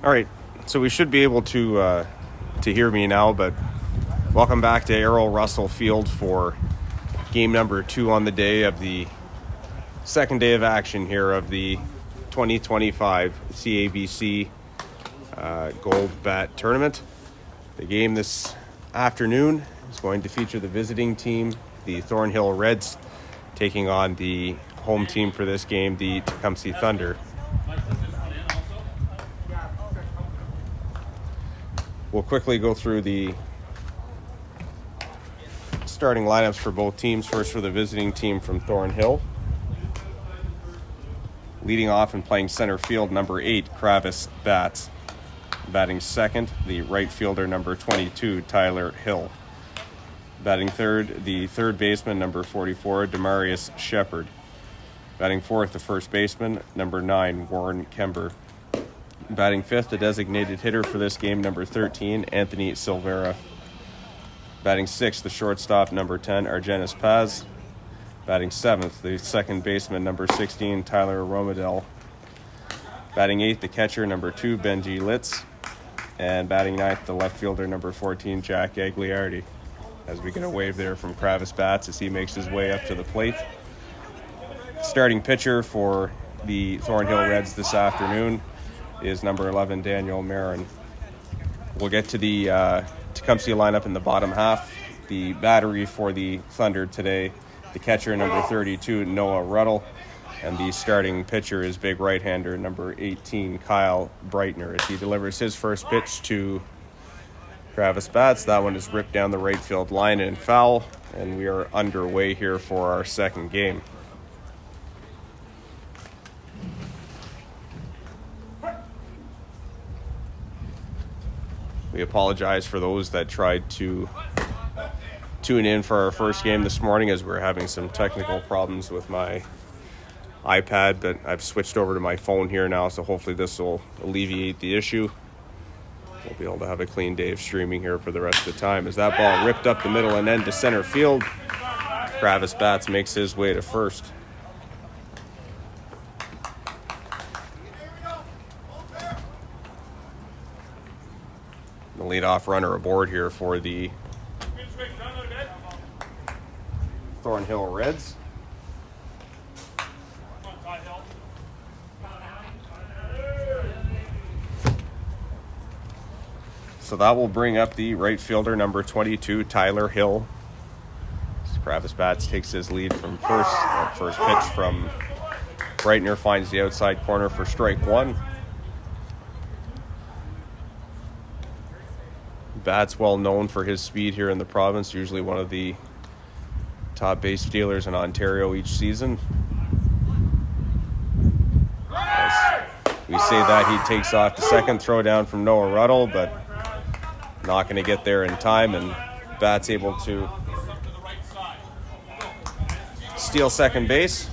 All right, so we should be able to hear me now, but welcome back to Errol Russell Field for game number 2 on the day of the second day of action here of the 2025 CABC Gold Bat Tournament. The game this afternoon is going to feature the visiting team, the Thornhill Reds, taking on the home team for this game, the Tecumseh Thunder. We'll quickly go through the starting lineups for both teams. First for the visiting team from Thornhill. Leading off and playing center field, number 8, Kravis Bats. Batting second, the right fielder, number 22, Tyler Hill. Batting third, the third baseman, number 44, Demarius Shepard. Batting fourth, the first baseman, number 9, Warren Kember. Batting fifth, the designated hitter for this game, number 13, Anthony Silvera. Batting sixth, the shortstop, number 10, Argenis Paz. Batting seventh, the second baseman, number 16, Tyler Romadel. Batting eighth, the catcher, number 2, Benji Litz. And batting ninth, the left fielder, number 14, Jack Agliardi. As we get a wave there from Kravis Bats as he makes his way up to the plate. Starting pitcher for the Thornhill Reds this afternoon is number 11, Daniel Marin. We'll get to the Tecumseh lineup in the bottom half. The battery for the Thunder today, the catcher, number 32, Noah Ruddle. And the starting pitcher is big right-hander, number 18, Kyle Breitner, as he delivers his first pitch to Kravis Bats. That one is ripped down the right field line and foul, and we are underway here for our second game. We apologize for those that tried to tune in for our first game this morning, as we're having some technical problems with my iPad, but I've switched over to my phone here now, so hopefully this will alleviate the issue. We'll be able to have a clean day of streaming here for the rest of the time. As that ball ripped up the middle and end to center field, Kravis Bats makes his way to first. The leadoff runner aboard here for the Thornhill Reds. So that will bring up the right fielder, number 22, Tyler Hill. Kravis Bats takes his lead from first. That first pitch from Breitner finds the outside corner for strike one. Bats well known for his speed here in the province, usually one of the top base stealers in Ontario each season. As we say that, he takes off the second throw down from Noah Ruddle, but not going to get there in time, and Bats able to steal second base.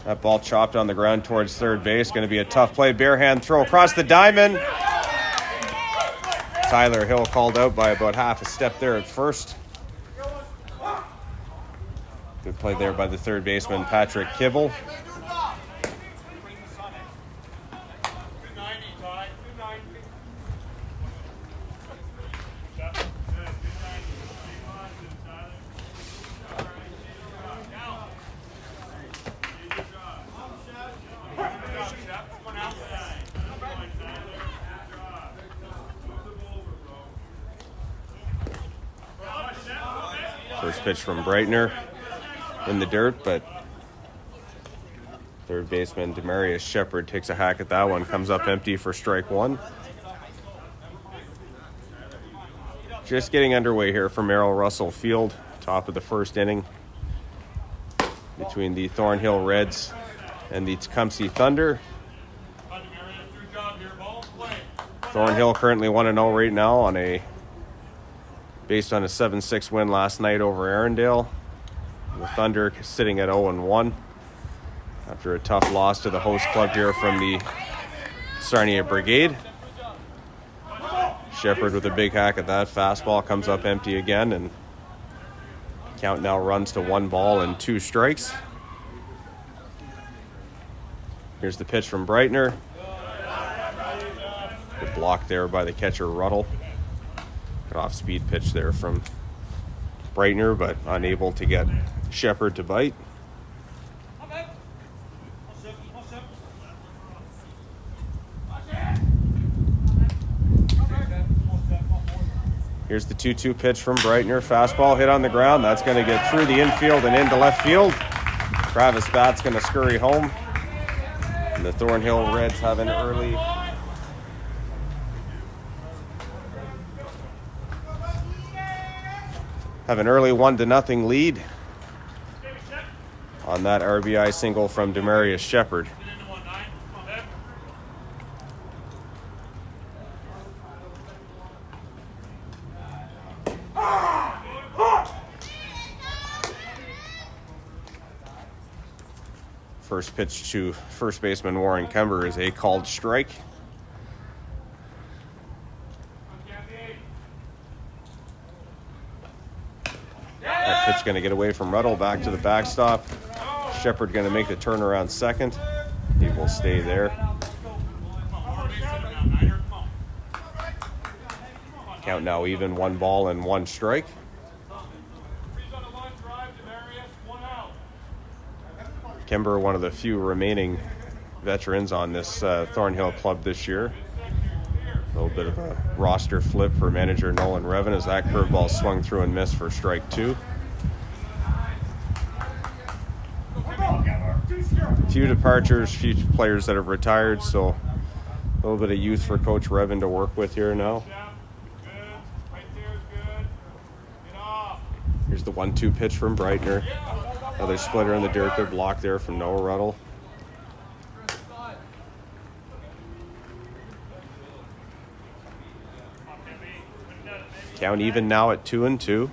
That ball chopped on the ground towards third base. Going to be a tough play. Bare hand throw across the diamond. Tyler Hill called out by about half a step there at first. Good play there by the third baseman, Patrick Kibble. First pitch from Breitner in the dirt, but third baseman Demarius Shepard takes a hack at that one, comes up empty for strike one. Just getting underway here from Errol Russell Field, top of the first inning between the Thornhill Reds and the Tecumseh Thunder. Thornhill currently 1-0 right now based on a 7-6 win last night over Arundel. The Thunder sitting at 0-1 after a tough loss to the host club here from the Sarnia Brigade. Shepard with a big hack at that. Fastball comes up empty again, and count now runs to 1 ball and 2 strikes. Here's the pitch from Breitner. Good block there by the catcher Ruddle. An off-speed pitch there from Breitner, but unable to get Shepard to bite. Here's the 2-2 pitch from Breitner. Fastball hit on the ground. That's going to get through the infield and into left field. Travis Batt's going to scurry home. And the Thornhill Reds have an early have an early 1-0 lead on that RBI single from Demarius Shepard. First pitch to first baseman Warren Kember is a called strike. That pitch going to get away from Ruddle, back to the backstop. Shepard going to make the turnaround second. He will stay there. Count now even, 1 ball and 1 strike. Kember, one of the few remaining veterans on this Thornhill club this year. A little bit of a roster flip for manager Nolan Revan as that curveball swung through and missed for strike 2. Few departures, few players that have retired, so a little bit of youth for Coach Revan to work with here now. Here's the 1-2 pitch from Breitner. Another splitter in the dirt. Good block there from Noah Ruddle. Count even now at 2-2.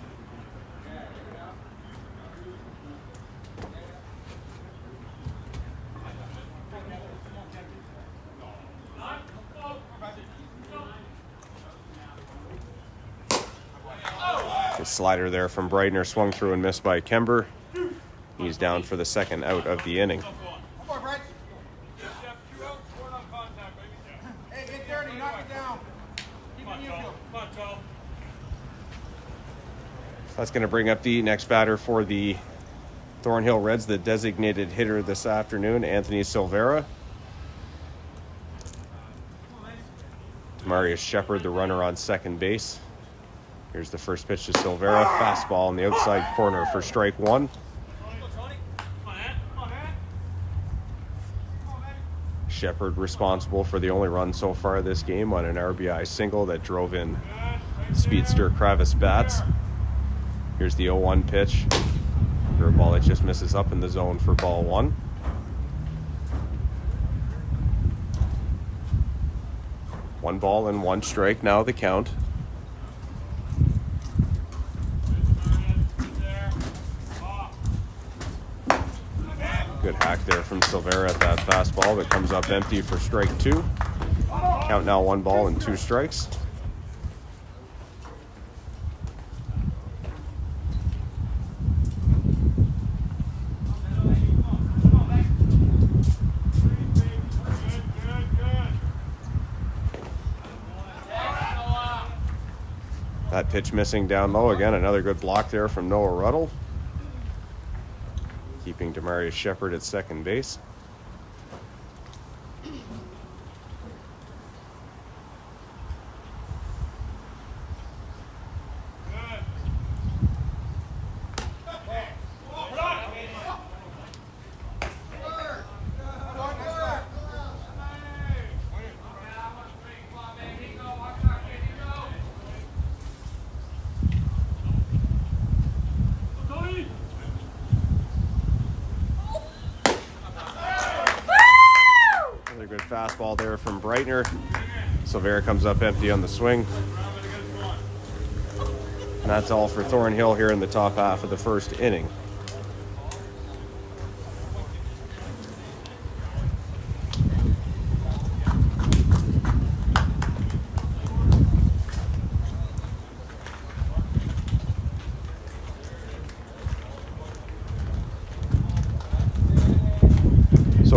The slider there from Breitner swung through and missed by Kember. He's down for the second out of the inning. That's going to bring up the next batter for the Thornhill Reds, the designated hitter this afternoon, Anthony Silvera. Demarius Shepard, the runner on second base. Here's the first pitch to Silvera. Fastball on the outside corner for strike 1. Shepard responsible for the only run so far this game on an RBI single that drove in speedster Travis Batts. Here's the 0-1 pitch. For a ball that just misses up in the zone for ball 1. One ball and 1 strike now the count. Good hack there from Silvera at that fastball that comes up empty for strike 2. Count now 1 ball and 2 strikes. That pitch missing down low again. Another good block there from Noah Ruddle, keeping Demarius Shepard at second base. Good fastball there from Breitner. Silvera comes up empty on the swing. And that's all for Thornhill here in the top half of the first inning.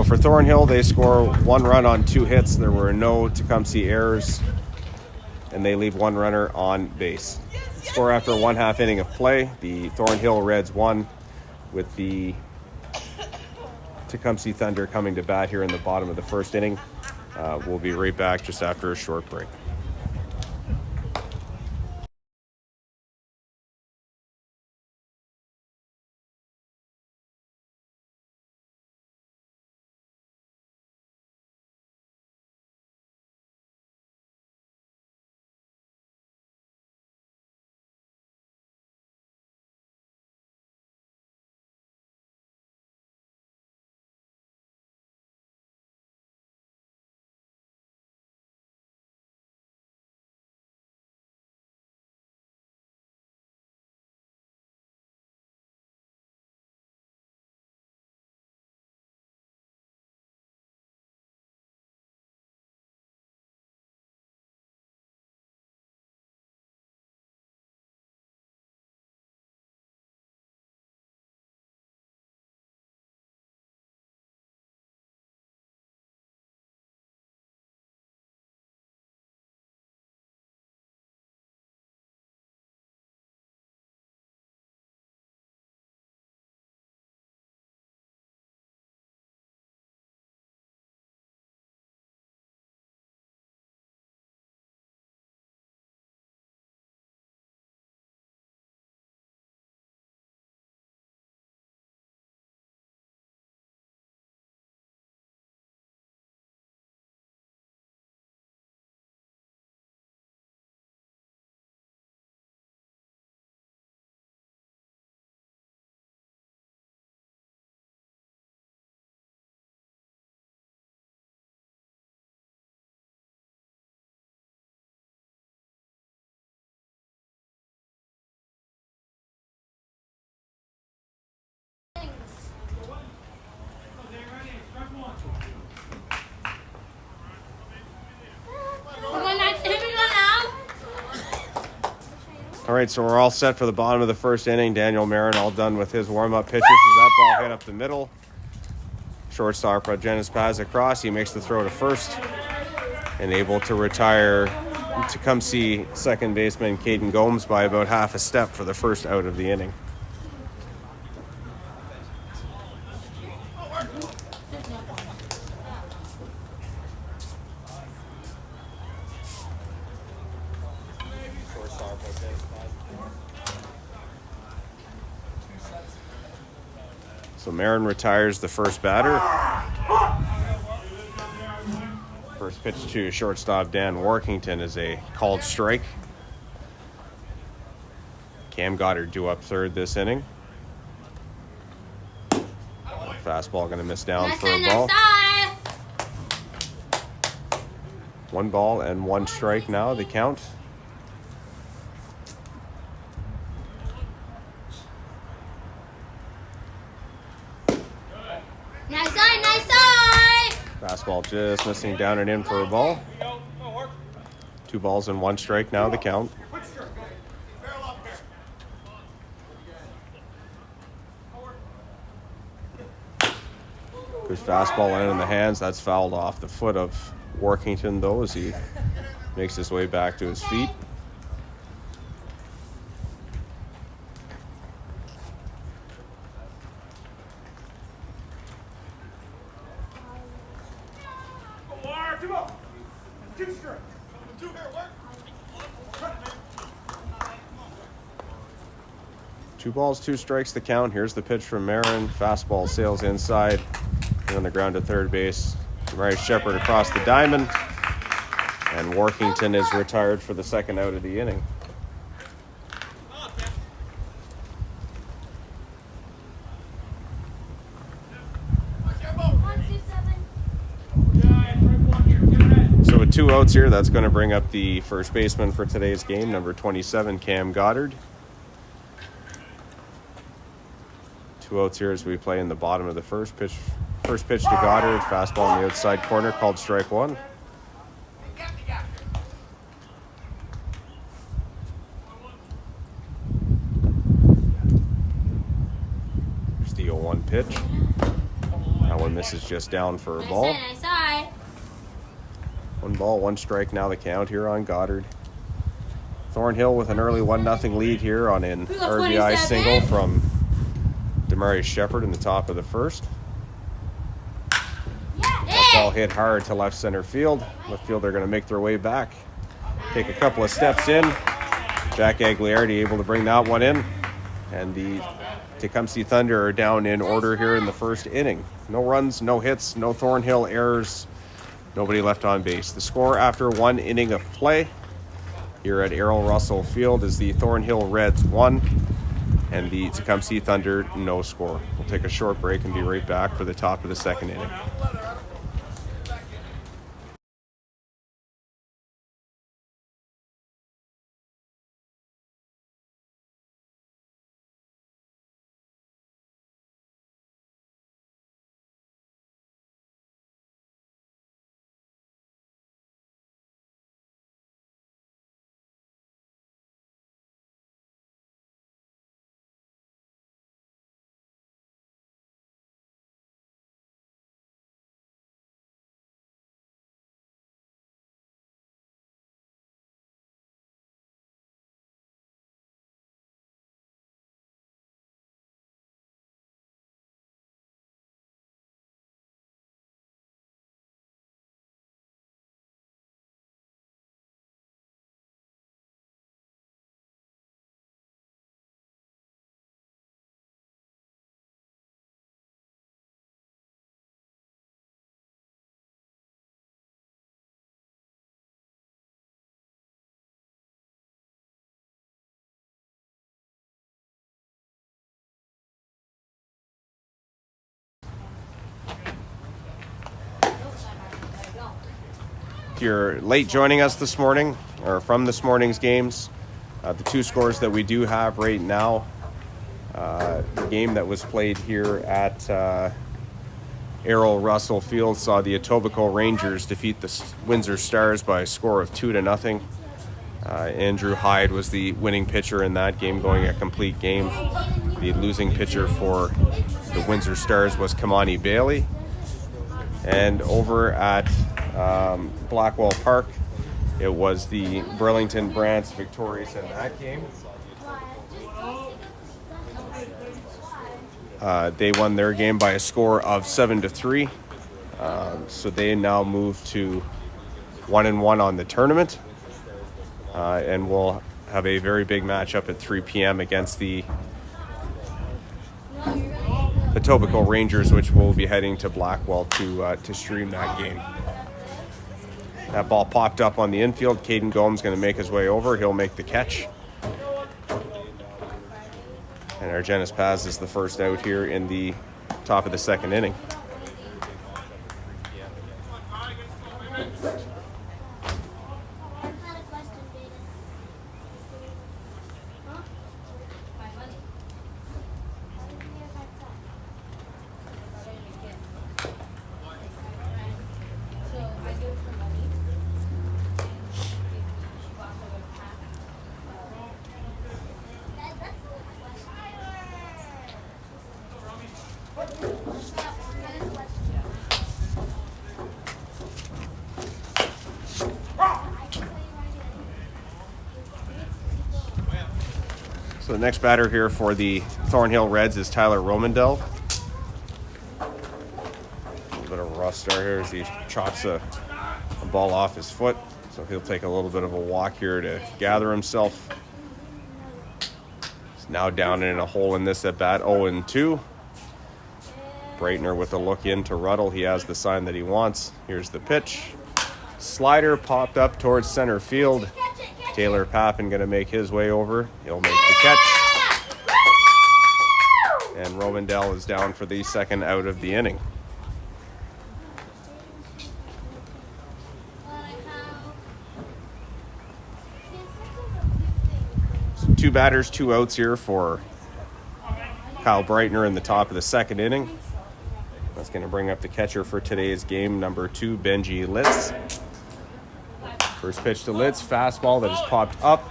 So for Thornhill, they score 1 run on 2 hits. There were no Tecumseh errors, and they leave 1 runner on base. Score after 1/2 inning of play, the Thornhill Reds won, with the Tecumseh Thunder coming to bat here in the bottom of the first inning. We'll be right back just after a short break. All right, so we're all set for the bottom of the first inning. Daniel Marin all done with his warm-up pitches as that ball hit up the middle. Shortstop Progenis Paz across. He makes the throw to first and able to retire Tecumseh second baseman Caden Gomes by about half a step for the first out of the inning. So Marin retires the first batter. First pitch to shortstop Dan Workington is a called strike. Cam Goddard due up third this inning. Fastball going to miss down for a ball. 1 ball and 1 strike now, the count. Fastball just missing down and in for a ball. 2 balls and 1 strike now, the count. Good fastball in the hands. That's fouled off the foot of Workington, though, as he makes his way back to his feet. Two balls, 2 strikes the count. Here's the pitch from Marin. Fastball sails inside and on the ground to third base. Murray Shepard across the diamond. And Workington is retired for the second out of the inning. So with 2 outs here, that's going to bring up the first baseman for today's game, number 27, Cam Goddard. 2 outs here as we play in the bottom of the first pitch. First pitch to Goddard, fastball on the outside corner, called strike 1. Here's the 0-1 pitch. That one Dennis is just down for a ball. Nice eye. 1 ball, 1 strike now the count here on Goddard. Thornhill with an early 1-0 lead here on an RBI single from Demarius Shepard in the top of the first. That ball hit hard to left center field. Left field are going to make their way back. Take a couple of steps in. Jack Agliardi able to bring that one in. And the Tecumseh Thunder are down in order here in the first inning. No runs, no hits, no Thornhill errors. Nobody left on base. The score after 1 inning of play here at Errol Russell Field is the Thornhill Reds 1 and the Tecumseh Thunder no score. We'll take a short break and be right back for the top of the second inning. If you're late joining us this morning, or from this morning's games, the 2 scores that we do have right now, the game that was played here at Errol Russell Field saw the Etobicoke Rangers defeat the Windsor Stars by a score of 2-0. Andrew Hyde was the winning pitcher in that game, going a complete game. The losing pitcher for the Windsor Stars was Kamani Bailey. And over at Blackwell Park, it was the Burlington Brants victorious in that game. They won their game by a score of 7-3. So they now move to 1-1 on the tournament. And we'll have a very big matchup at 3 p.m. against the Etobicoke Rangers, which will be heading to Blackwell to stream that game. That ball popped up on the infield. Caden Gomes going to make his way over. He'll make the catch. And Argenis Paz is the first out here in the top of the second inning. So the next batter here for the Thornhill Reds is Tyler Romandel. A little bit of a rough start here as he chops a ball off his foot. So he'll take a little bit of a walk here to gather himself. He's now down in a hole in this at bat, 0-2. Breitner with a look into Ruddle. He has the sign that he wants. Here's the pitch. Slider popped up towards center field. Taylor Pappin going to make his way over. He'll make the catch. And Romandel is down for the second out of the inning. So 2 batters, 2 outs here for Kyle Breitner in the top of the second inning. That's going to bring up the catcher for today's game, number 2, Benji Litz. First pitch to Litz, fastball that has popped up.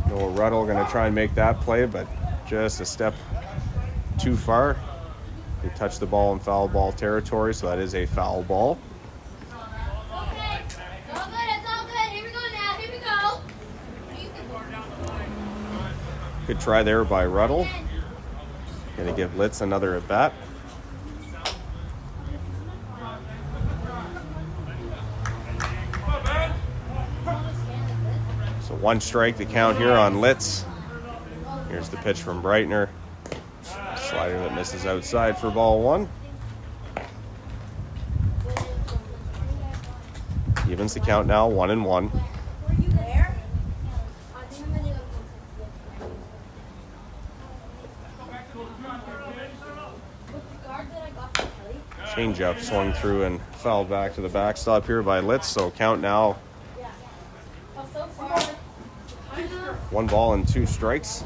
Noah Ruddle going to try and make that play, but just a step too far. He touched the ball in foul ball territory, so that is a foul ball. Okay. It's all good. It's all good. Here we go now. Here we go. Good try there by Ruddle. Going to give Litz another at bat. So 1 strike the count here on Litz. Here's the pitch from Breitner. Slider that misses outside for ball 1. Evens the count now, 1-1. Changeup swung through and fouled back to the backstop here by Litz. So count now 1 ball and 2 strikes.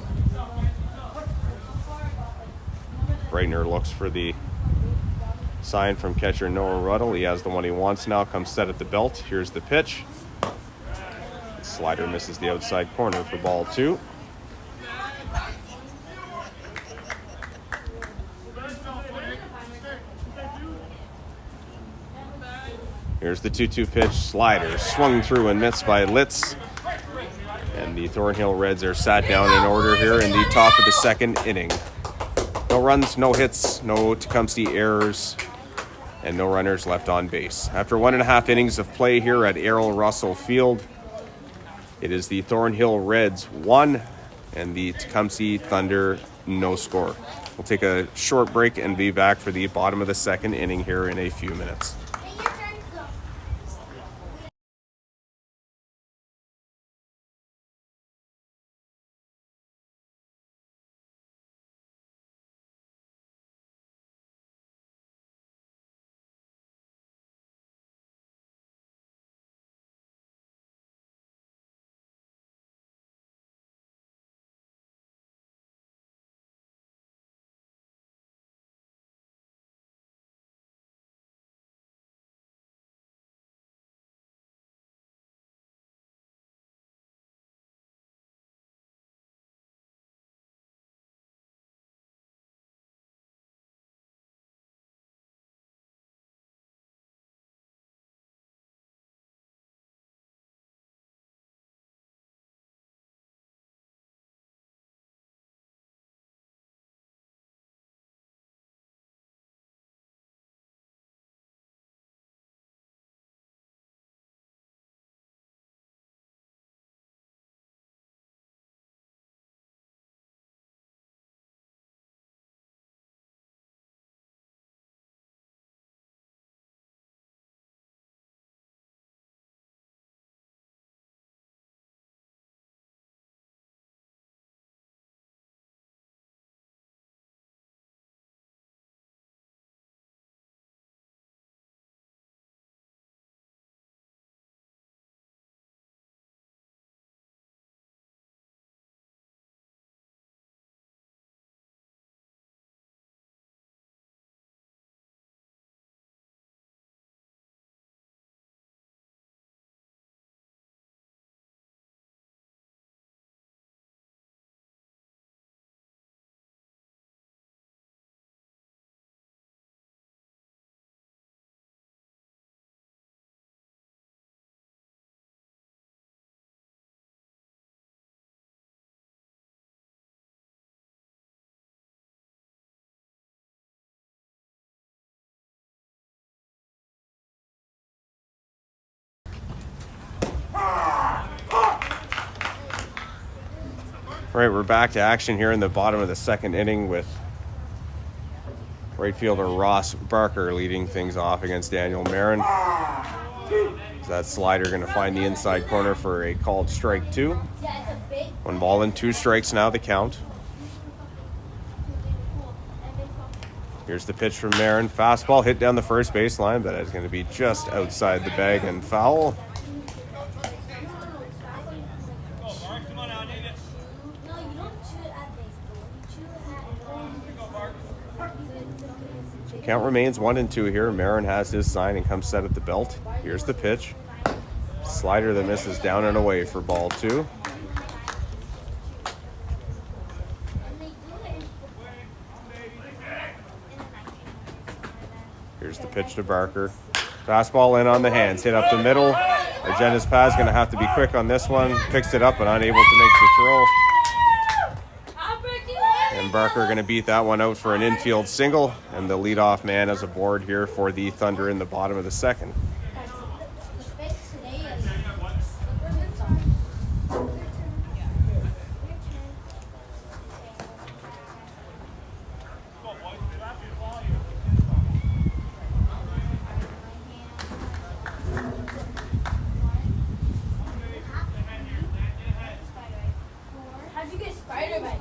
Breitner looks for the sign from catcher Noah Ruddle. He has the one he wants now. Comes set at the belt. Here's the pitch. The slider misses the outside corner for ball 2. Here's the 2-2 pitch. Slider swung through and missed by Litz. And the Thornhill Reds are sat down in order here in the top of the 2nd inning. No runs, no hits, no Tecumseh errors, and no runners left on base. After 1.5 innings of play here at Errol Russell Field, it is the Thornhill Reds 1 and the Tecumseh Thunder no score. We'll take a short break and be back for the bottom of the 2nd inning here in a few minutes. All right, we're back to action here in the bottom of the 2nd inning with right fielder Ross Barker leading things off against Daniel Marin. Is that slider going to find the inside corner for a called strike 2? 1 ball and 2 strikes now the count. Here's the pitch from Marin. Fastball hit down the first baseline, but it's going to be just outside the bag and foul. Count remains 1-2 here. Marin has his sign and comes set at the belt. Here's the pitch. Slider that misses down and away for ball 2. pitch to Barker. Fastball in on the hands, hit up the middle. Argenda's Paz going to have to be quick on this one. Picks it up but unable to make the throw. And Barker going to beat that one out for an infield single. And the leadoff man has a board here for the Thunder in the bottom of the second. How'd you get Spider-Man?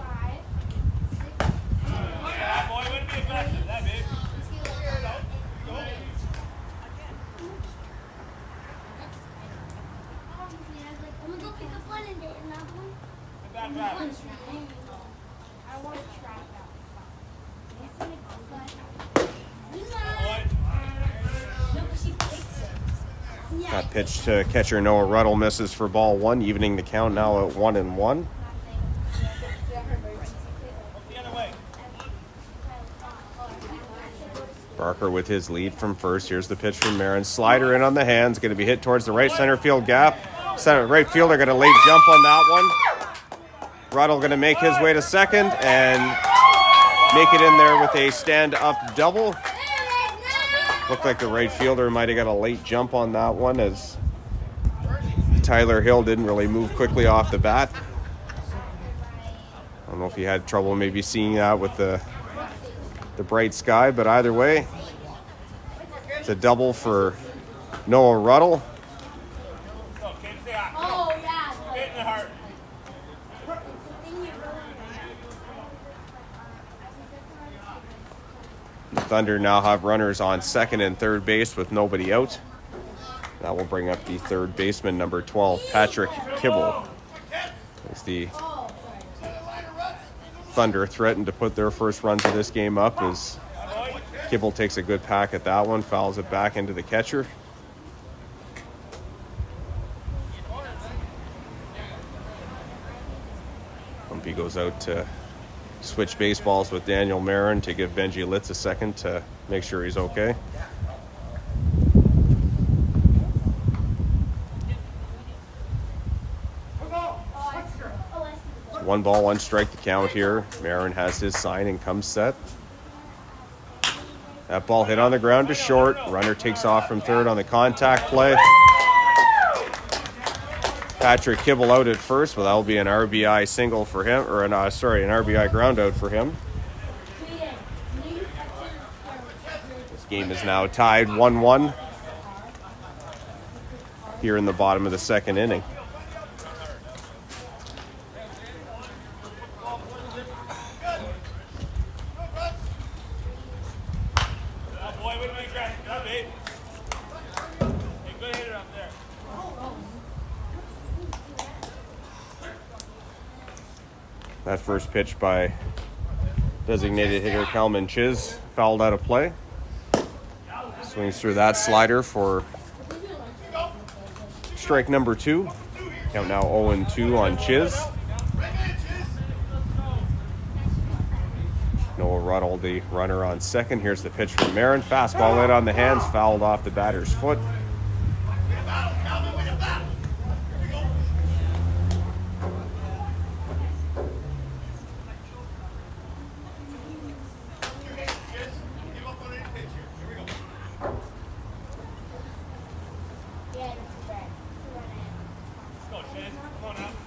I'm gonna go pick up one and get another one. I want to try that. That pitch to catcher Noah Ruddle misses for ball one, evening the count now at 1-1. Barker with his lead from first. Here's the pitch from Marin. Slider in on the hands, going to be hit towards the right center field gap. Right fielder going to late jump on that one. Ruddle going to make his way to second and make it in there with a stand-up double. Looked like the right fielder might have got a late jump on that one as Tyler Hill didn't really move quickly off the bat. I don't know if he had trouble maybe seeing that with the bright sky, but either way, it's a double for Noah Ruddle. Oh, yeah. The Thunder now have runners on second and third base with nobody out. That will bring up the third baseman, number 12, Patrick Kibble. As the Thunder threatened to put their first runs of this game up as Kibble takes a good pack at that one, fouls it back into the catcher. Humpy goes out to switch baseballs with Daniel Marin to give Benji Litz a second to make sure he's okay. One ball, one strike to count here. Marin has his sign and comes set. That ball hit on the ground to short. Runner takes off from third on the contact play. Patrick Kibble out at first, but that'll be an RBI single for him, or an RBI ground out for him. This game is now tied 1-1 here in the bottom of the second inning. That first pitch by designated hitter Kalman Chiz fouled out of play. Swings through that slider for strike number 2. Count now 0-2 on Chiz. Noah Ruddle, the runner on second. Here's the pitch from Marin. Fastball in on the hands, fouled off the batter's foot.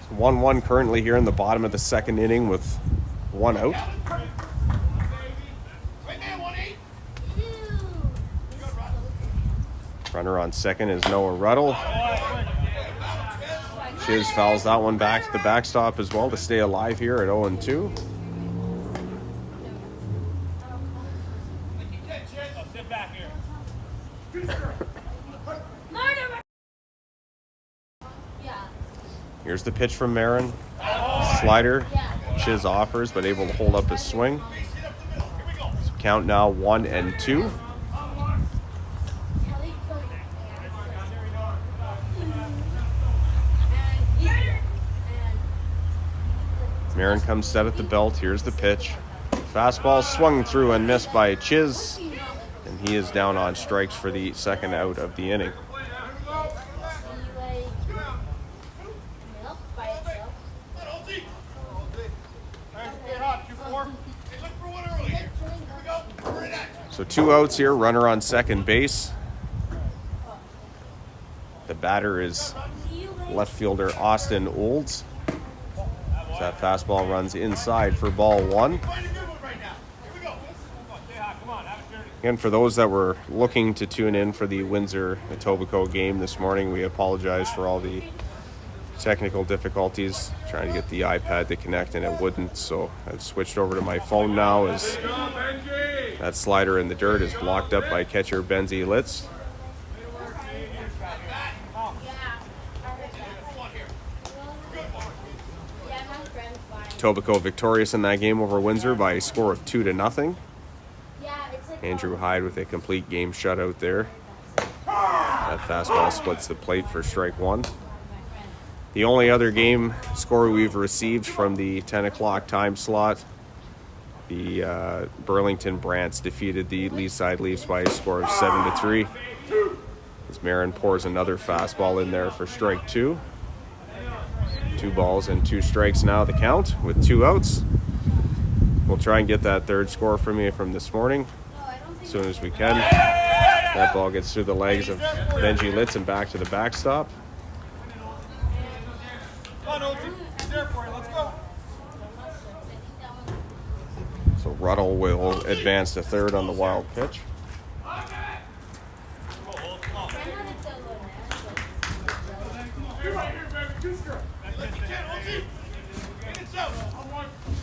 It's 1-1 currently here in the bottom of the second inning with one out. Runner on second is Noah Ruddle. Chiz fouls that one back to the backstop as well to stay alive here at 0-2. Here's the pitch from Marin. Slider. Chiz offers, but able to hold up his swing. So count now 1-2. Marin comes set at the belt. Here's the pitch. Fastball swung through and missed by Chiz. And and he is down on strikes for the second out of the inning. So 2 outs here, runner on second base. The batter is left fielder Austin Olds. That fastball runs inside for ball 1. And for those that were looking to tune in for the Windsor-Etobicoke game this morning, we apologize for all the technical difficulties trying to get the iPad to connect, and it wouldn't. So I've switched over to my phone now as that slider in the dirt is blocked up by catcher Benzie Litz. Etobicoke victorious in that game over Windsor by a score of 2-0. Andrew Hyde with a complete game shutout there. That fastball splits the plate for strike 1. The only other game score we've received from the 10 o'clock time slot, the Burlington Brants defeated the Leaside Leafs by a score of 7-3. As Marin pours another fastball in there for strike 2. 2 balls and 2 strikes now the count with 2 outs. We'll try and get that third score from you from this morning as soon as we can. That ball gets through the legs of Benji Litz and back to the backstop. So Ruddle will advance to third on the wild pitch.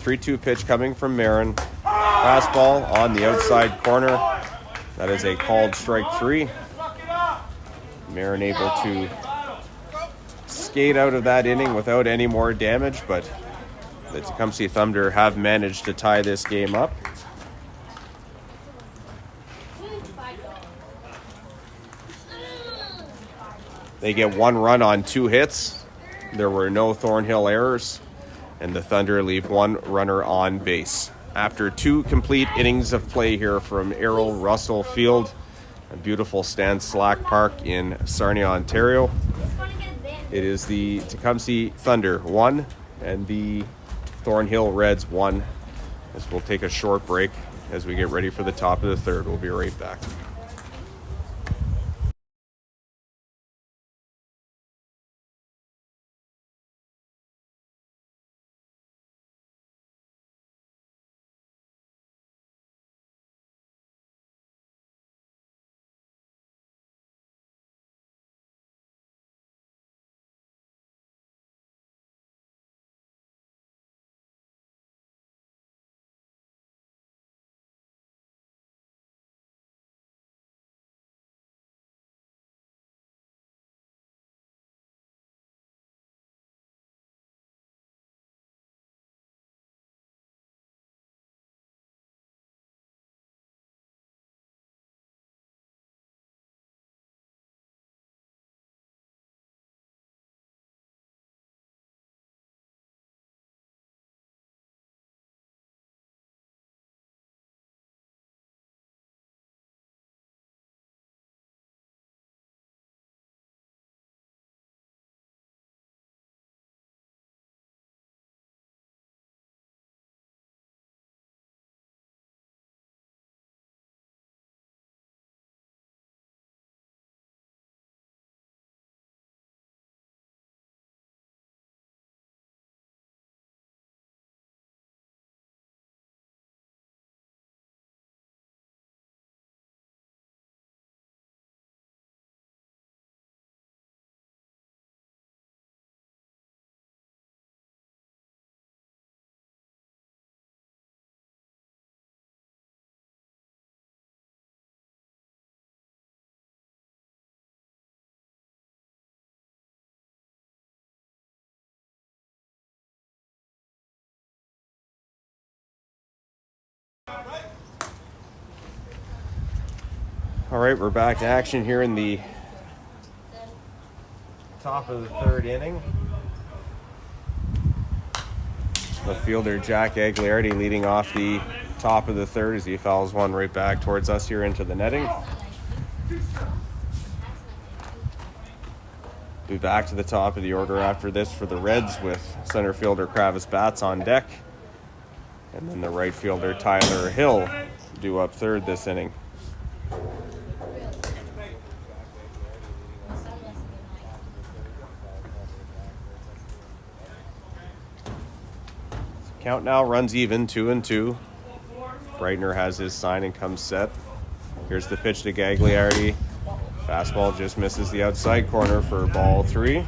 3-2 pitch coming from Marin. Fastball on the outside corner. That is a called strike 3. Marin able to skate out of that inning without any more damage, but the Tecumseh Thunder have managed to tie this game up. They get 1 run on 2 hits. There were no Thornhill errors, and the Thunder leave 1 runner on base. After 2 complete innings of play here from Errol Russell Field, a beautiful Stan Slack Park in Sarnia, Ontario, it is the Tecumseh Thunder 1 and the Thornhill Reds 1. As we'll take a short break as we get ready for the top of the third. We'll be right back. All right, we're back to action here in the top of the third inning. The fielder Jack Agliardi leading off the top of the third as he fouls one right back towards us here into the netting. Be back to the top of the order after this for the Reds with center fielder Travis Batts on deck. And then the right fielder Tyler Hill due up third this inning. Count now runs even, 2-2. Breitner has his sign and comes set. Here's the pitch to Gagliardi. Fastball just misses the outside corner for ball 3.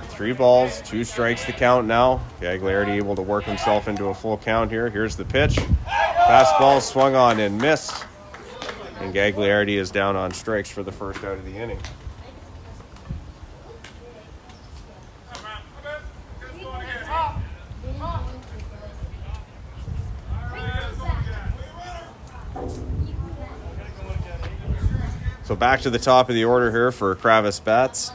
3 balls, 2 strikes the count now. Gagliardi able to work himself into a full count here. Here's the pitch. Fastball swung on and missed. And Gagliardi is down on strikes for the first out of the inning. So back to the top of the order here for Travis Batts.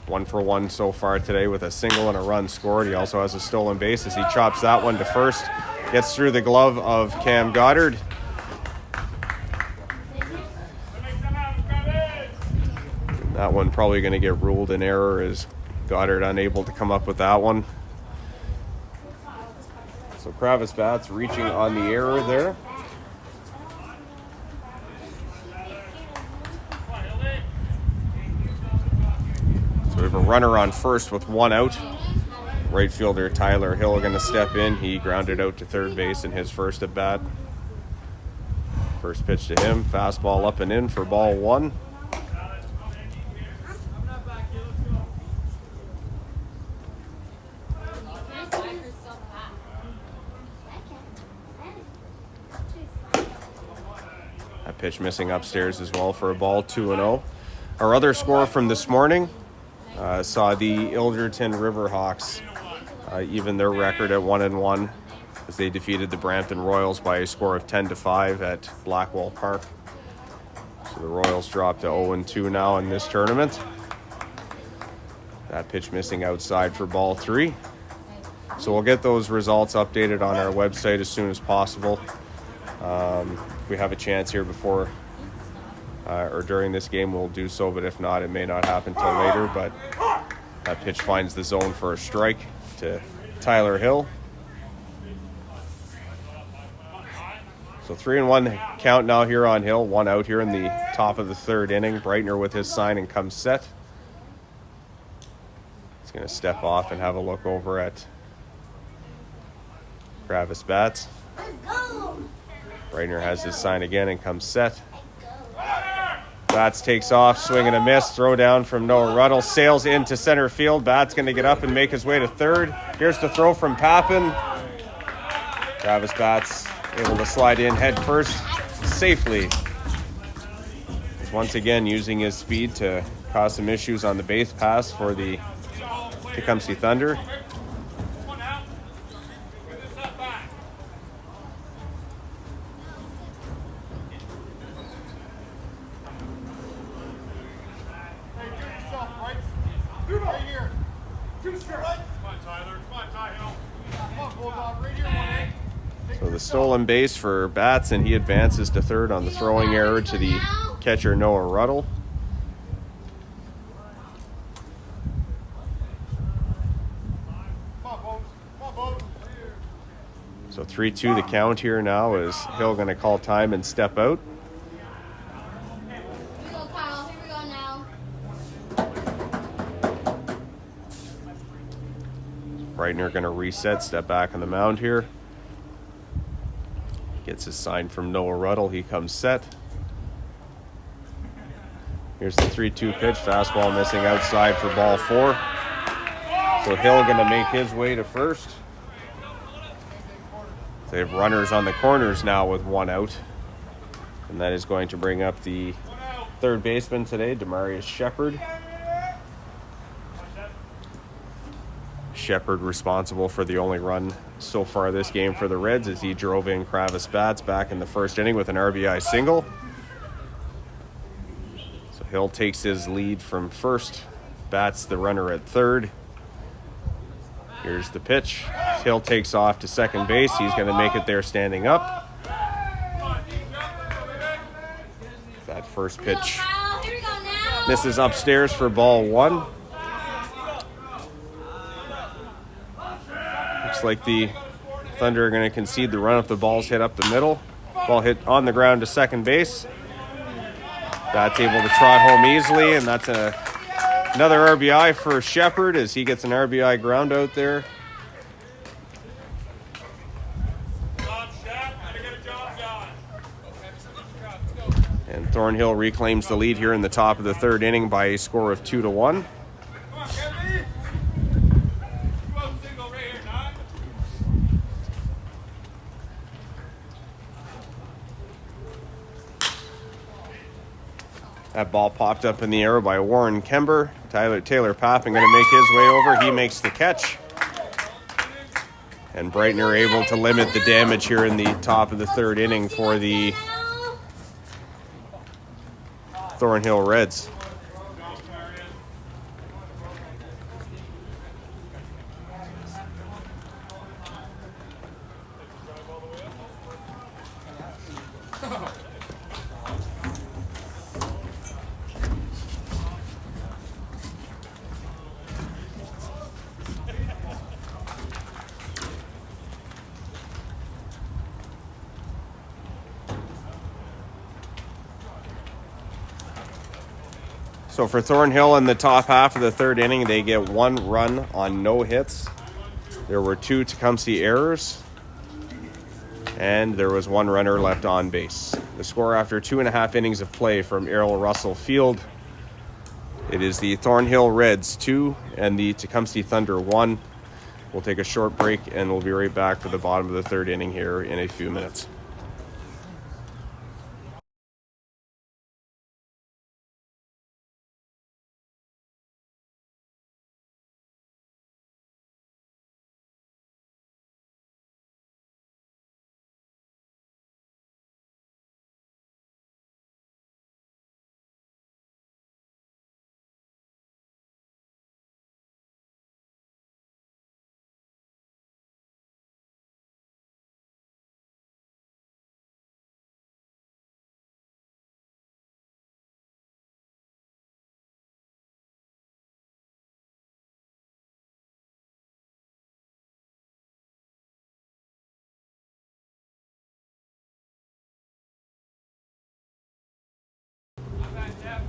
1 for 1 so far today with a single and a run scored. He also has a stolen base as he chops that one to first. Gets through the glove of Cam Goddard. That one probably going to get ruled an error as Goddard unable to come up with that one. So Travis Batts reaching on the error there. We have a runner on first with 1 out. Right fielder Tyler Hill going to step in. He grounded out to third base in his first at bat. First pitch to him. Fastball up and in for ball 1. That pitch missing upstairs as well for a ball, 2-0. Our other score from this morning saw the Ilderton Riverhawks even their record at 1-1 as they defeated the Brampton Royals by a score of 10-5 at Blackwell Park. So the Royals dropped to 0-2 now in this tournament. That pitch missing outside for ball 3. So we'll get those results updated on our website as soon as possible. If we have a chance here before or during this game, we'll do so, but if not, it may not happen till later. But that pitch finds the zone for a strike to Tyler Hill. So 3-1 count now here on Hill. 1 out here in the top of the third inning. Breitner with his sign and comes set. He's going to step off and have a look over at Travis Batts. Breitner has his sign again and comes set. Batts takes off, swing and a miss. Throw down from Noah Ruddle. Sails into center field. Batts going to get up and make his way to third. Here's the throw from Pappen. Travis Batts able to slide in head first safely. He's once again using his speed to cause some issues on the base pass for the Tecumseh Thunder. So the stolen base for Batts, and he advances to third on the throwing error to the catcher Noah Ruddle. So 3-2 the count here now is Hill going to call time and step out. Here we go, Kyle. Here we go now. Breitner going to reset, step back on the mound here. Gets his sign from Noah Ruddle. He comes set. Here's the 3-2 pitch. Fastball missing outside for ball 4. So Hill going to make his way to first. They have runners on the corners now with 1 out. And that is going to bring up the third baseman today, Demarius Shepard. Shepard responsible for the only run so far this game for the Reds as he drove in Travis Batts back in the first inning with an RBI single. So Hill takes his lead from first. Batts the runner at third. Here's the pitch. Hill takes off to second base. He's going to make it there standing up. That first pitch misses upstairs for ball 1. Looks like the Thunder are going to concede the run if the ball's hit up the middle. Ball hit on the ground to second base. That's able to trot home easily, and that's another RBI for Shepard as he gets an RBI ground out there. And Thornhill reclaims the lead here in the top of the third inning by a score of 2-1. That ball popped up in the air by Warren Kember. Taylor Pappin going to make his way over. He makes the catch. And Breitner able to limit the damage here in the top of the third inning for the Thornhill Reds. So for Thornhill in the top half of the third inning, they get 1 run on no hits. There were 2 Tecumseh errors, and there was 1 runner left on base. The score after 2.5 innings of play from Errol Russell Field, it is the Thornhill Reds 2 and the Tecumseh Thunder 1. We'll take a short break, and we'll be right back for the bottom of the third inning here in a few minutes.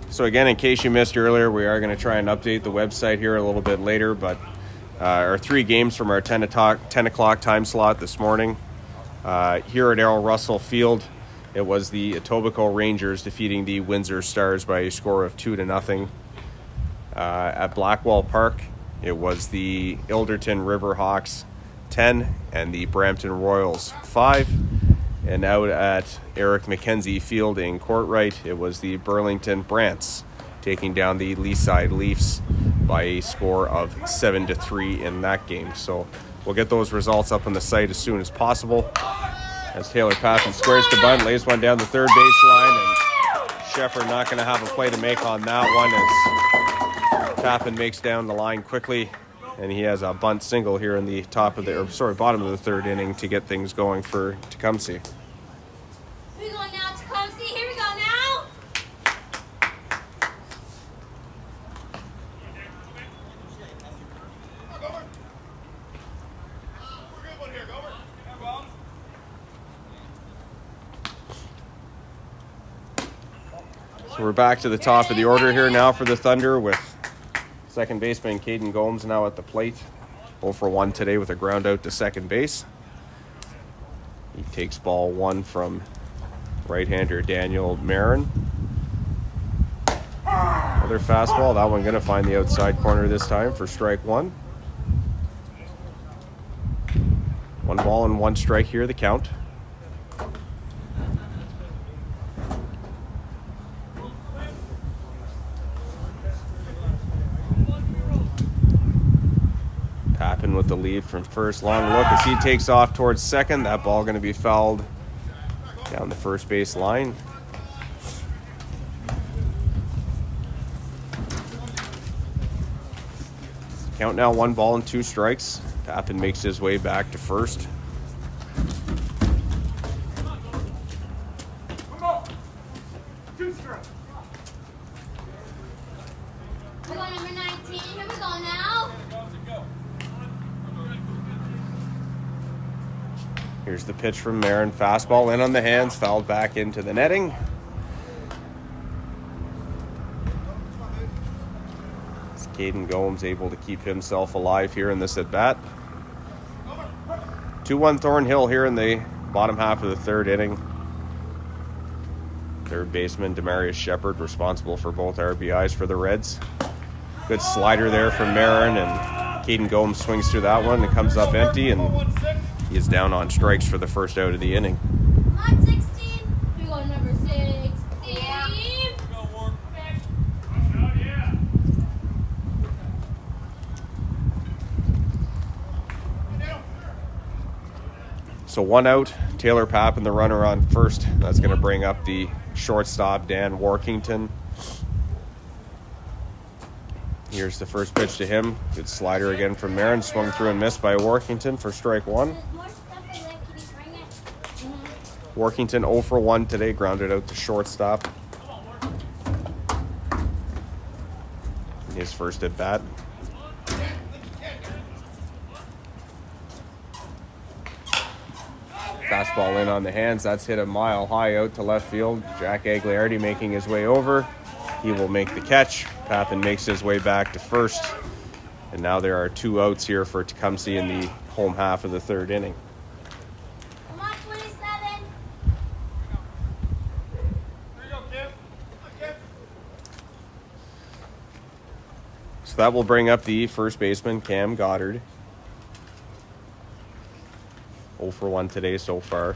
So again, in case you missed earlier, we are going to try and update the website here a little bit later, but our 3 games from our 10 o'clock time slot this morning. Here at Errol Russell Field, it was the Etobicoke Rangers defeating the Windsor Stars by a score of 2-0. At Blackwell Park, it was the Ilderton Riverhawks 10 and the Brampton Royals 5. And out at Eric McKenzie Field in Courtright, it was the Burlington Brants taking down the Leaside Leafs by a score of 7-3 in that game. So we'll get those results up on the site as soon as possible. As Taylor Pappin squares the bunt, lays one down the third baseline, and Shepard not going to have a play to make on that one as Pappin makes down the line quickly. And he has a bunt single here in the bottom of the third inning to get things going for Tecumseh. Here we go now, Tecumseh. Here we go now. So we're back to the top of the order here now for the Thunder with second baseman Caden Gomes now at the plate. 0 for 1 today with a ground out to second base. He takes ball 1 from right-hander Daniel Marin. Another fastball. That one going to find the outside corner this time for strike 1. 1 ball and 1 strike here, the count. Pappin with the lead from first. Long look as he takes off towards second. That ball going to be fouled down the first base line. Count now 1 ball and 2 strikes. Pappen makes his way back to first. We're going number 19. Here we go now. Here's the pitch from Marin. Fastball in on the hands, fouled back into the netting. Caden Gomes able to keep himself alive here in this at-bat. 2-1 Thornhill here in the bottom half of the third inning. Third baseman Demarius Shepard responsible for both RBIs for the Reds. Good slider there from Marin, and Caden Gomes swings through that one and comes up empty, and he is down on strikes for the first out of the inning. Line 16. We go number 16. So 1 out, Taylor Pappen, the runner on first. That's going to bring up the shortstop, Dan Workington. Here's the first pitch to him. Good slider again from Marin. Swung through and missed by Workington for strike one. Workington 0 for 1 today, grounded out to shortstop. His first at bat. Fastball in on the hands. That's hit a mile high out to left field. Jack Agliardi making his way over. He will make the catch. Pappen makes his way back to first. And now there are 2 outs here for Tecumseh in the home half of the third inning. Come on, 27. So that will bring up the first baseman, Cam Goddard. 0 for 1 today so far.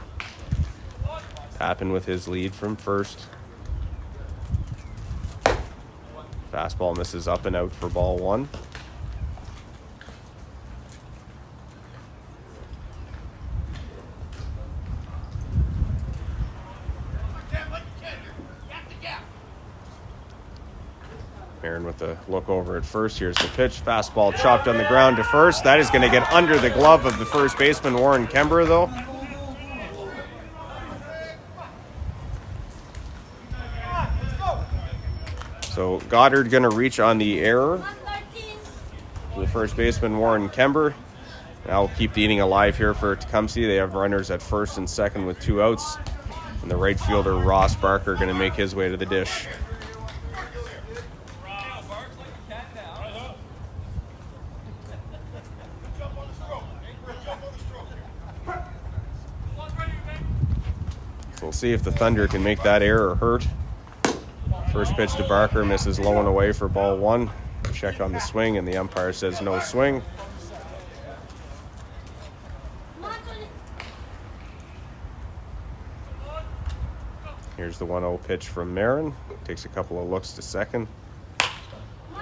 Pappen with his lead from first. Fastball misses up and out for ball 1. Marin with a look over at first. Here's the pitch. Fastball chopped on the ground to first. That is going to get under the glove of the first baseman, Warren Kember, though. So Goddard going to reach on the error. The first baseman, Warren Kember. Now we'll keep the inning alive here for Tecumseh. They have runners at first and second with 2 outs. And the right fielder, Ross Barker, going to make his way to the dish. So we'll see if the Thunder can make that error hurt. First pitch to Barker misses low and away for ball 1. Check on the swing, and the umpire says no swing. Here's the 1-0 pitch from Marin. Takes a couple of looks to second.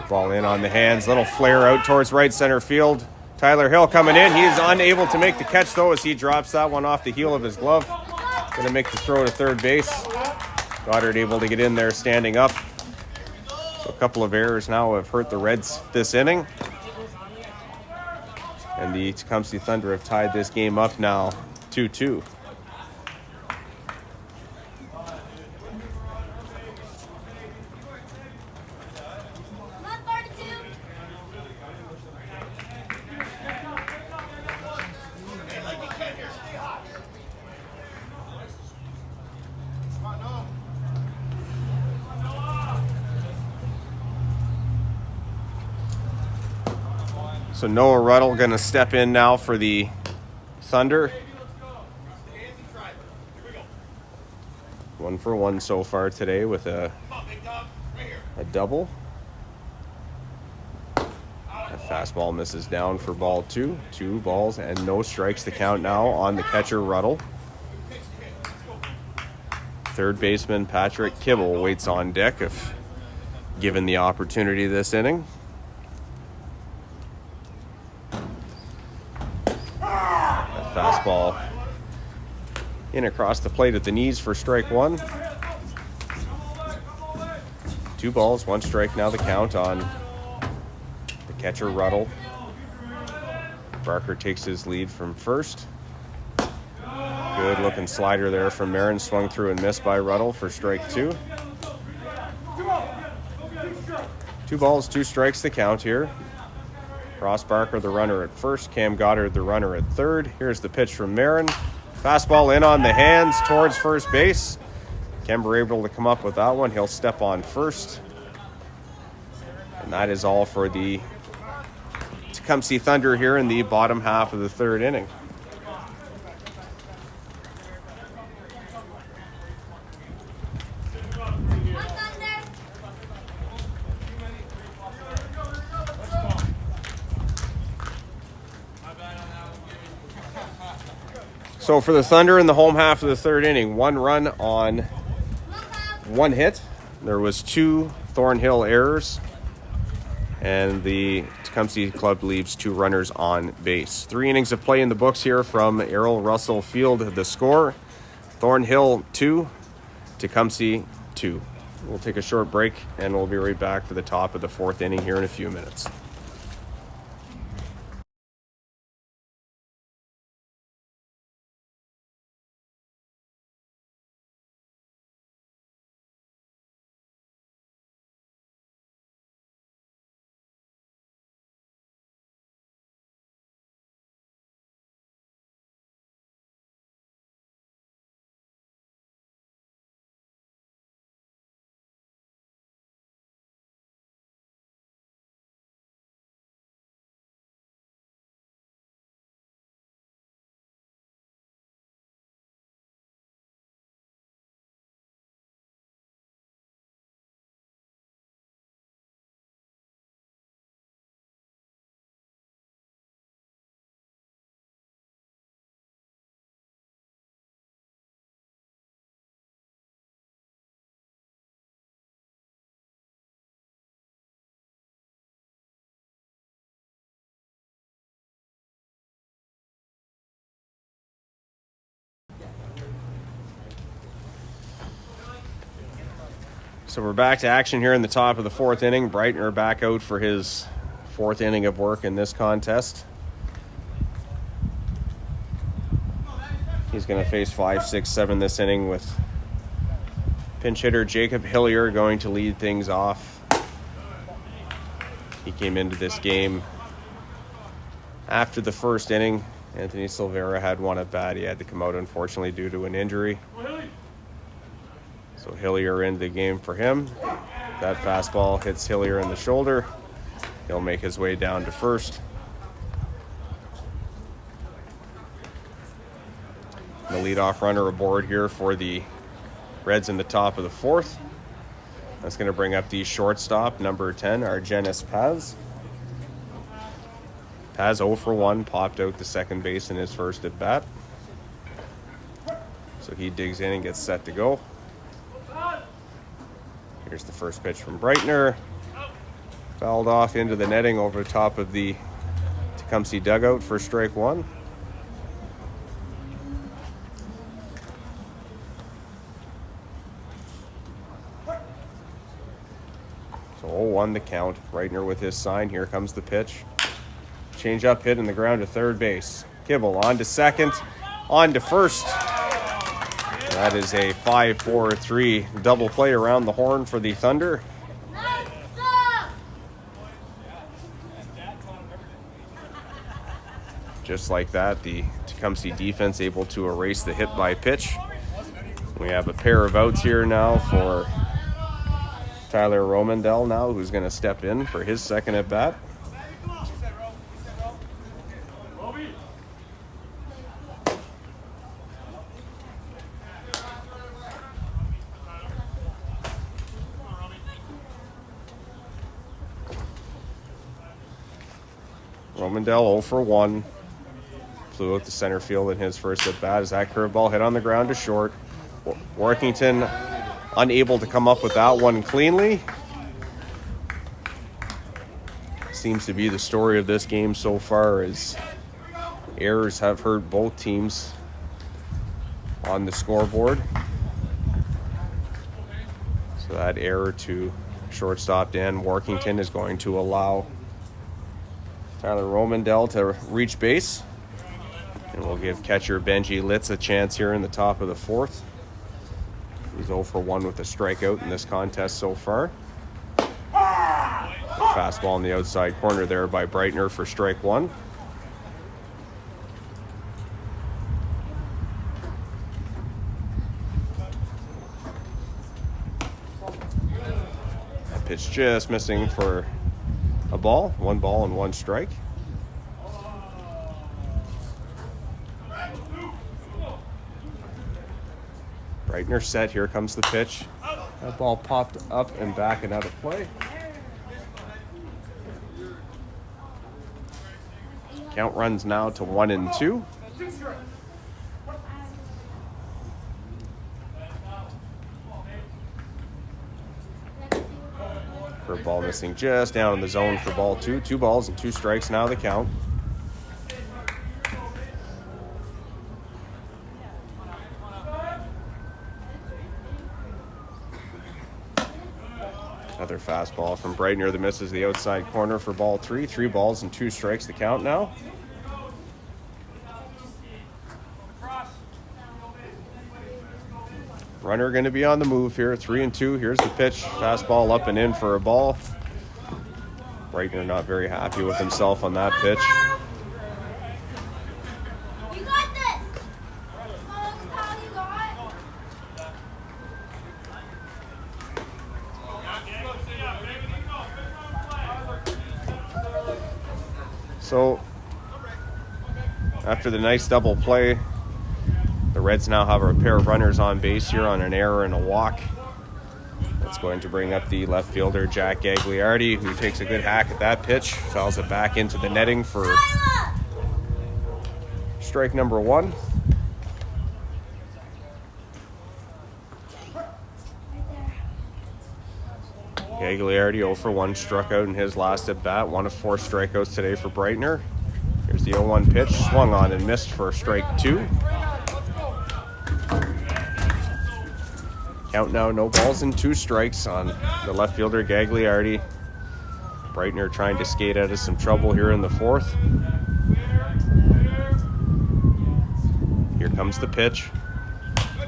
Ball in on the hands. Little flare out towards right center field. Tyler Hill coming in. He is unable to make the catch, though, as he drops that one off the heel of his glove. Going to make the throw to third base. Goddard able to get in there standing up. So a couple of errors now have hurt the Reds this inning. And the Tecumseh Thunder have tied this game up now 2-2. So Noah Ruddle going to step in now for the Thunder. 1 for 1 so far today with a double. A fastball misses down for ball 2. 2 balls and no strikes to count now on the catcher Ruddle. Third baseman Patrick Kibble waits on deck if given the opportunity this inning. Fastball in across the plate at the knees for strike 1. 2 balls, 1 strike now the count on the catcher Ruddle. Barker takes his lead from first. Good looking slider there from Marin. Swung through and missed by Ruddle for strike 2. 2 balls, 2 strikes to count here. Ross Barker, the runner at first. Cam Goddard, the runner at third. Here's the pitch from Marin. Fastball in on the hands towards first base. Kember able to come up with that one. He'll step on first. And that is all for the Tecumseh Thunder here in the bottom half of the 3rd inning. So for the Thunder in the home half of the 3rd inning, 1 run on 1 hit. There was 2 Thornhill errors, and the Tecumseh club leaves 2 runners on base. 3 innings of play in the books here from Errol Russell Field. The score, Thornhill 2, Tecumseh 2. We'll take a short break, and we'll be right back for the top of the 4th inning here in a few minutes. So we're back to action here in the top of the 4th inning. Breitner back out for his 4th inning of work in this contest. He's going to face 5, 6, 7 this inning, with pinch hitter Jacob Hillier going to lead things off. He came into this game after the 1st inning. Anthony Silvera had 1 at bat. He had to come out, unfortunately, due to an injury. So Hillier in the game for him. That fastball hits Hillier in the shoulder. He'll make his way down to first. The leadoff runner aboard here for the Reds in the top of the 4th. That's going to bring up the shortstop, number 10, Argenis Paz. Paz 0 for 1, popped out to second base in his first at bat. So he digs in and gets set to go. Here's the first pitch from Breitner. Fouled off into the netting over the top of the Tecumseh dugout for strike 1. So 0-1 the count. Breitner with his sign. Here comes the pitch. Change up hit in the ground to third base. Kibble on to second. On to first. That is a 5-4-3 double play around the horn for the Thunder. Just like that, the Tecumseh defense able to erase the hit by pitch. We have a pair of outs here now for Tyler Romandel now, who's going to step in for his second at bat. Romandel 0 for 1. Flew out to center field in his first at bat as that curveball hit on the ground to short. Workington unable to come up with that one cleanly. Seems to be the story of this game so far, as errors have hurt both teams on the scoreboard. So that error to shortstop Dan Workington is going to allow Tyler Romandel to reach base. And we'll give catcher Benji Litz a chance here in the top of the fourth. He's 0 for 1 with a strikeout in this contest so far. A fastball in the outside corner there by Breitner for strike one. That pitch just missing for a ball. 1 ball and 1 strike. Breitner set. Here comes the pitch. That ball popped up and back and out of play. Count runs now to 1 and 2. Curveball missing just down in the zone for ball 2. 2 balls and 2 strikes now the count. Another fastball from Breitner that misses the outside corner for ball 3. 3 balls and 2 strikes the count now. Runner going to be on the move here. 3 and 2. Here's the pitch. Fastball up and in for a ball. Breitner not very happy with himself on that pitch. You got this. Pal, you got it. So, after the nice double play, the Reds now have a pair of runners on base here on an error and a walk. That's going to bring up the left fielder, Jack Gagliardi, who takes a good hack at that pitch, fouls it back into the netting for strike number 1. Gagliardi 0 for 1, struck out in his last at bat. 1 of 4 strikeouts today for Breitner. Here's the 0-1 pitch, swung on and missed for strike 2. Count now, no balls and 2 strikes on the left fielder Gagliardi. Breitner trying to skate out of some trouble here in the fourth. Here comes the pitch.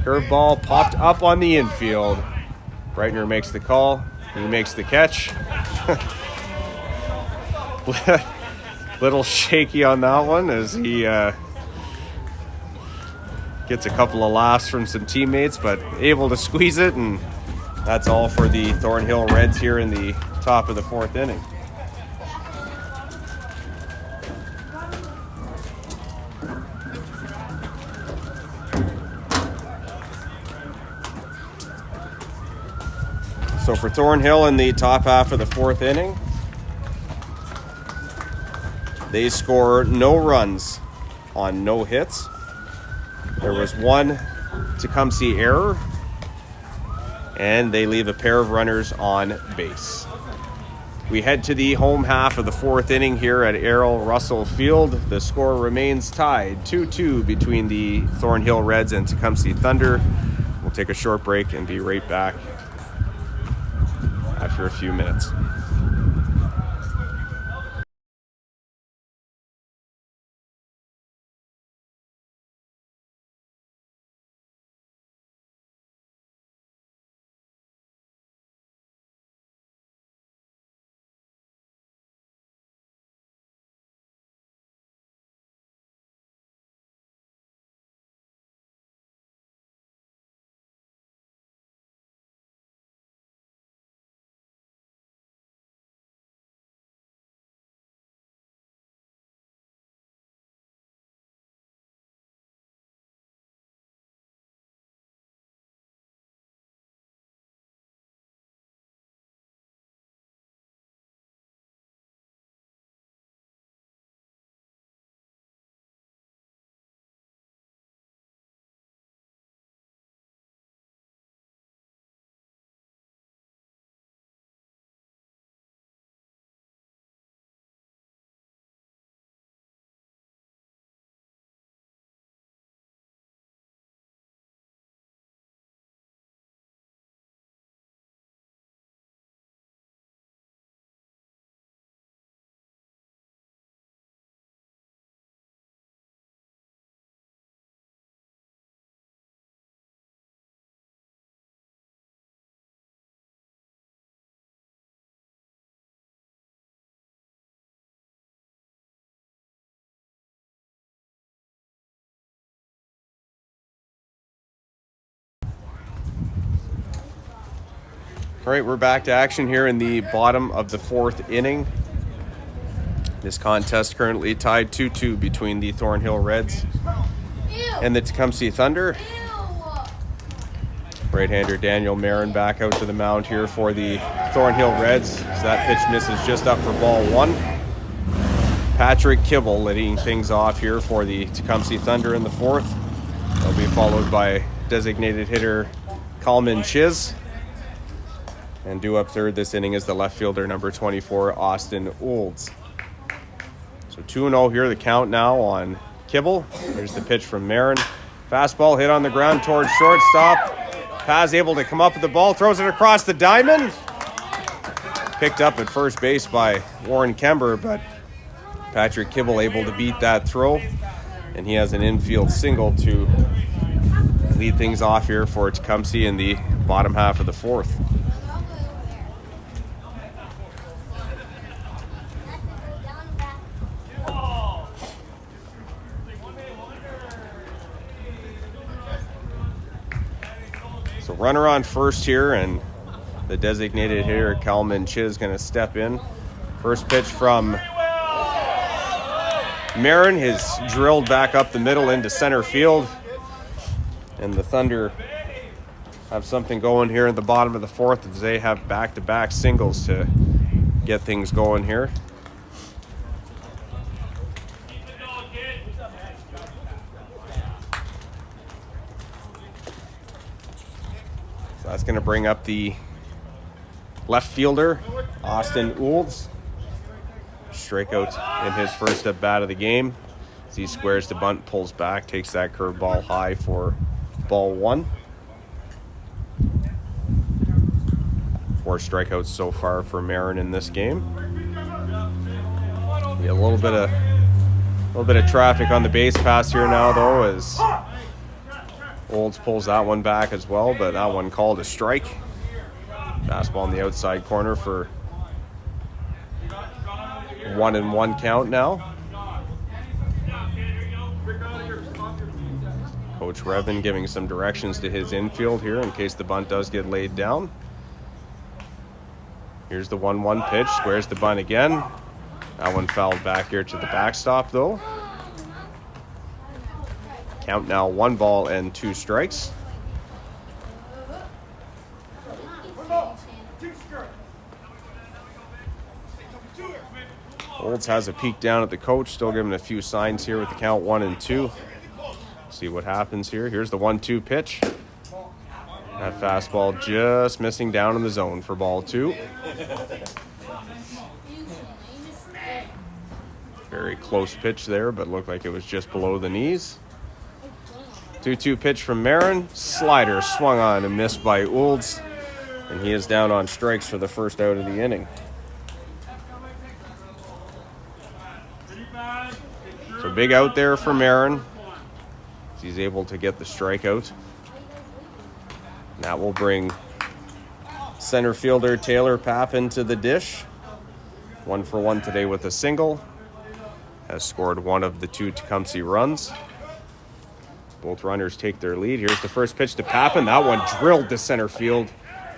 Curveball popped up on the infield. Breitner makes the call. He makes the catch. Little shaky on that one as he gets a couple of laughs from some teammates, but able to squeeze it, and that's all for the Thornhill Reds here in the top of the 4th inning. So for Thornhill in the top half of the 4th inning, they score no runs on no hits. There was 1 Tecumseh error, and they leave a pair of runners on base. We head to the home half of the 4th inning here at Errol Russell Field. The score remains tied 2-2 between the Thornhill Reds and Tecumseh Thunder. We'll take a short break and be right back after a few minutes. All right, we're back to action here in the bottom of the 4th inning. This contest currently tied 2-2 between the Thornhill Reds and the Tecumseh Thunder. Right-hander Daniel Marin back out to the mound here for the Thornhill Reds. So that pitch misses just up for ball 1. Patrick Kibble leading things off here for the Tecumseh Thunder in the 4th. They'll be followed by designated hitter Kalman Chiz. And due up third this inning is the left fielder number 24, Austin Olds. So 2-0 here, the count now on Kibble. Here's the pitch from Marin. Fastball hit on the ground towards shortstop. Paz able to come up with the ball, throws it across the diamond. Picked up at first base by Warren Kember, but Patrick Kibble able to beat that throw. And he has an infield single to lead things off here for Tecumseh in the bottom half of the 4th. So runner on first here, and the designated hitter Kalman Chiz is going to step in. First pitch from Marin is drilled back up the middle into center field. And the Thunder have something going here in the bottom of the 4th as they have back-to-back singles to get things going here. So that's going to bring up the left fielder, Austin Olds. Strikeout in his first at bat of the game. As he squares the bunt, pulls back, takes that curveball high for ball 1. 4 strikeouts so far for Marin in this game. A little bit of traffic on the base pass here now, though, as Olds pulls that one back as well, but that one called a strike. Fastball in the outside corner for 1-1 count now. Coach Revin giving some directions to his infield here in case the bunt does get laid down. Here's the 1-1 pitch, squares the bunt again. That one fouled back here to the backstop though. Count now 1 ball and 2 strikes. Olds has a peek down at the coach, still giving a few signs here with the count 1 and 2. See what happens here. Here's the 1-2 pitch. That fastball just missing down in the zone for ball 2. Very close pitch there, but looked like it was just below the knees. 2-2 pitch from Marin. Slider swung on and missed by Olds. And he is down on strikes for the first out of the inning. So big out there for Marin. He's able to get the strikeout. And that will bring center fielder Taylor Pappin to the dish. 1 for 1 today with a single. Has scored 1 of the 2 Tecumseh runs. Both runners take their lead. Here's the first pitch to Pappin. That one drilled to center field.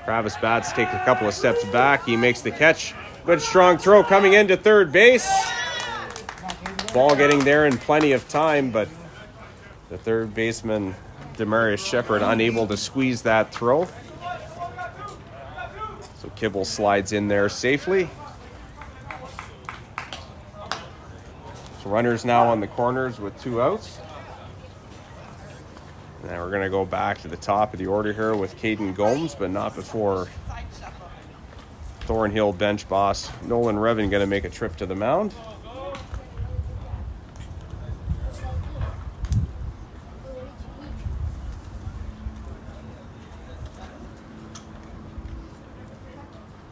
Travis Batts takes a couple of steps back. He makes the catch. Good strong throw coming into third base. Ball getting there in plenty of time, but the third baseman, Demarius Shepard, unable to squeeze that throw. So Kibble slides in there safely. So runners now on the corners with 2 outs. Now we're going to go back to the top of the order here with Caden Gomes, but not before Thornhill bench boss Nolan Revin going to make a trip to the mound.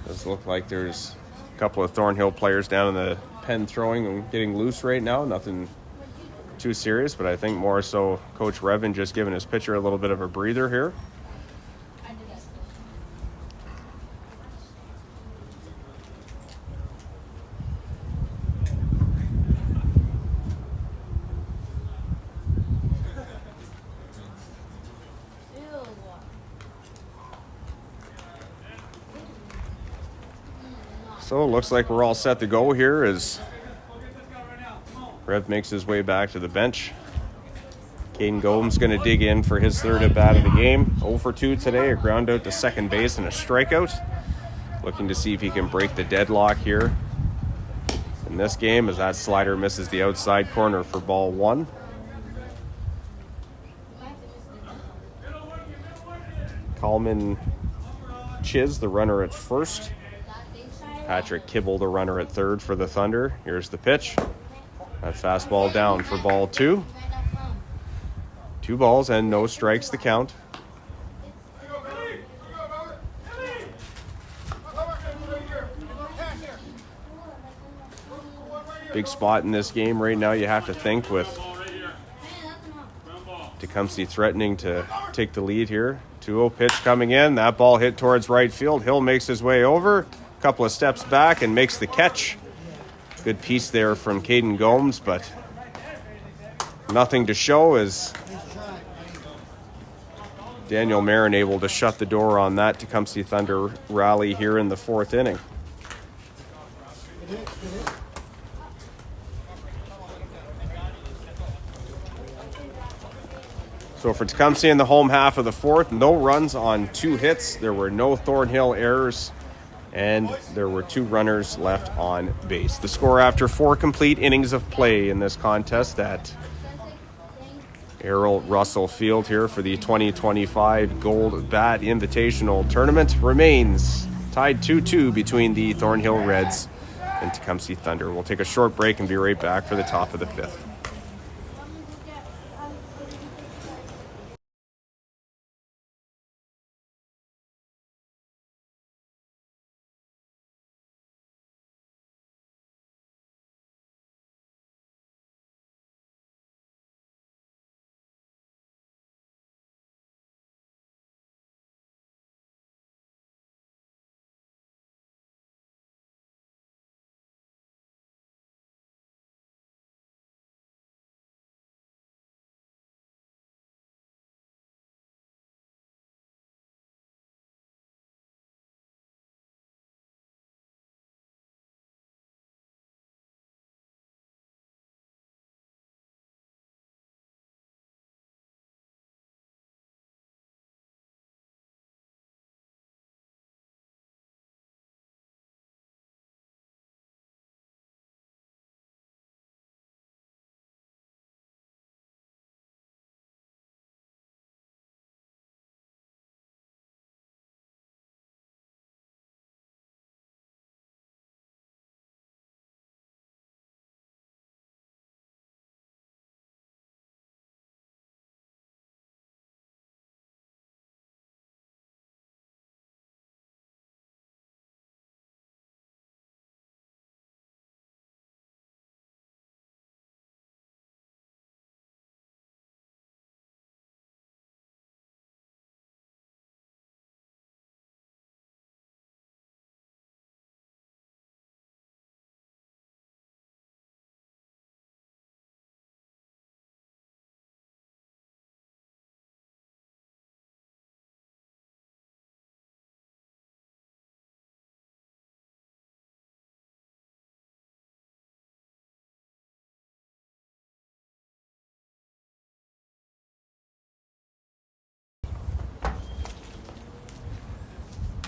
Does look like there's a couple of Thornhill players down in the pen throwing and getting loose right now. Nothing too serious, but I think more so Coach Revin just giving his pitcher a little bit of a breather here. So it looks like we're all set to go here as Rev makes his way back to the bench. Caden Gomes going to dig in for his third at bat of the game. 0 for 2 today, a ground out to second base and a strikeout. Looking to see if he can break the deadlock here in this game as that slider misses the outside corner for ball 1. Coleman Chiz, the runner at first. Patrick Kibble, the runner at third for the Thunder. Here's the pitch. That fastball down for ball 2. 2 balls and no strikes to count. Big spot in this game right now, you have to think, with Tecumseh threatening to take the lead here. 2-0 pitch coming in. That ball hit towards right field. Hill makes his way over. A couple of steps back and makes the catch. Good piece there from Caden Gomes, but nothing to show as Daniel Marin able to shut the door on that Tecumseh Thunder rally here in the 4th inning. So for Tecumseh in the home half of the 4th, no runs on 2 hits. There were no Thornhill errors, and there were 2 runners left on base. The score after 4 complete innings of play in this contest at Errol Russell Field here for the 2025 Gold Bat Invitational Tournament remains tied 2-2 between the Thornhill Reds and Tecumseh Thunder. We'll take a short break and be right back for the top of the 5th.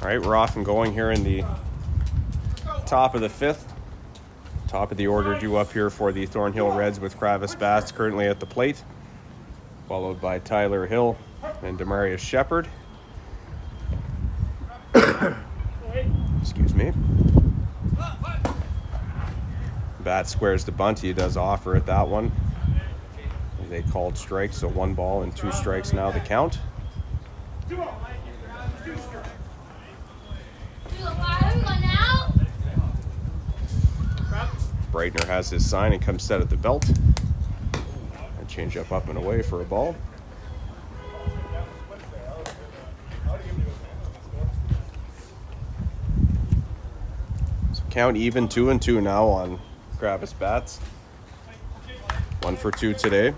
All right, we're off and going here in the top of the 5th. Top of the order due up here for the Thornhill Reds with Kravis Bass currently at the plate, followed by Tyler Hill and Demarius Shepard. Excuse me. Bat squares the bunt. He does offer at that one. They called strikes, so 1 ball and 2 strikes now the count. Breitner has his sign and comes set at the belt. And change up and away for a ball. So count even, 2-2 now on Kravis Bats. 1 for 2 today.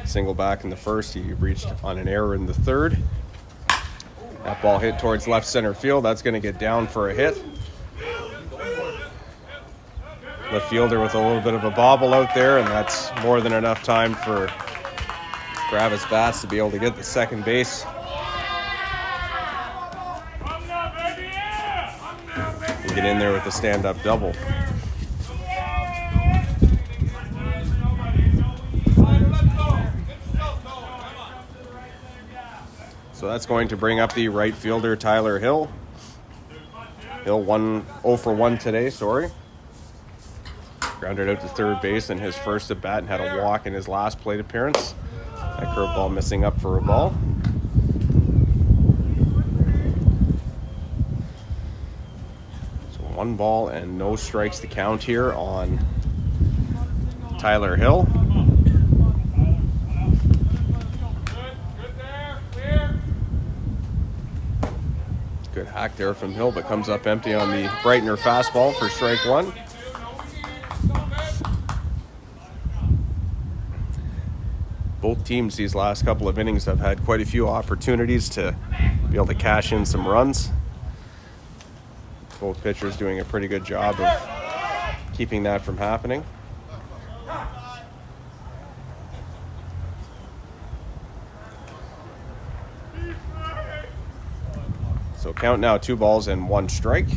Single back in the first. He reached on an error in the third. That ball hit towards left center field. That's going to get down for a hit. left fielder with a little bit of a bobble out there, and that's more than enough time for Travis Batts to be able to get the second base. And get in there with the stand-up double. So that's going to bring up the right fielder, Tyler Hill. Hill 0 for 1 today, sorry. Grounded out to third base in his first at bat and had a walk in his last plate appearance. That curveball missing up for a ball. So 1 ball and no strikes to count here on Tyler Hill. Good hack there from Hill, but comes up empty on the Brightner fastball for strike 1. Both teams these last couple of innings have had quite a few opportunities to be able to cash in some runs. Both pitchers doing a pretty good job of keeping that from happening. So count now 2 balls and 1 strike.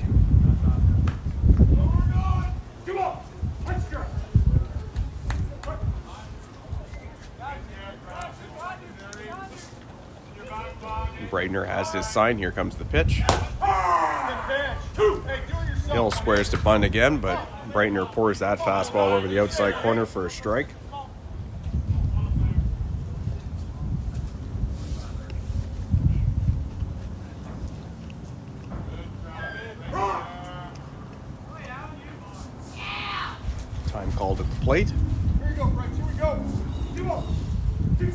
Brightner has his sign. Here comes the pitch. Hill squares to bunt again, but Brightner pours that fastball over the outside corner for a strike. Time called at the plate.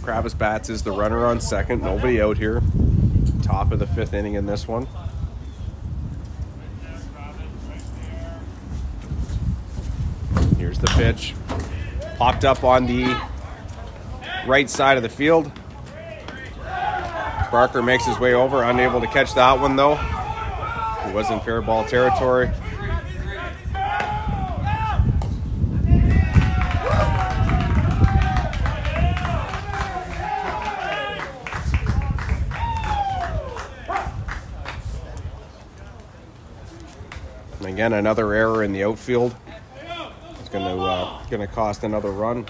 Travis Batts is the runner on second. Nobody out here. Top of the 5th inning in this one. Here's the pitch. Popped up on the right side of the field. Barker makes his way over. Unable to catch that one though. He was in fair ball territory. And again, another error in the outfield. It's going to cost another run.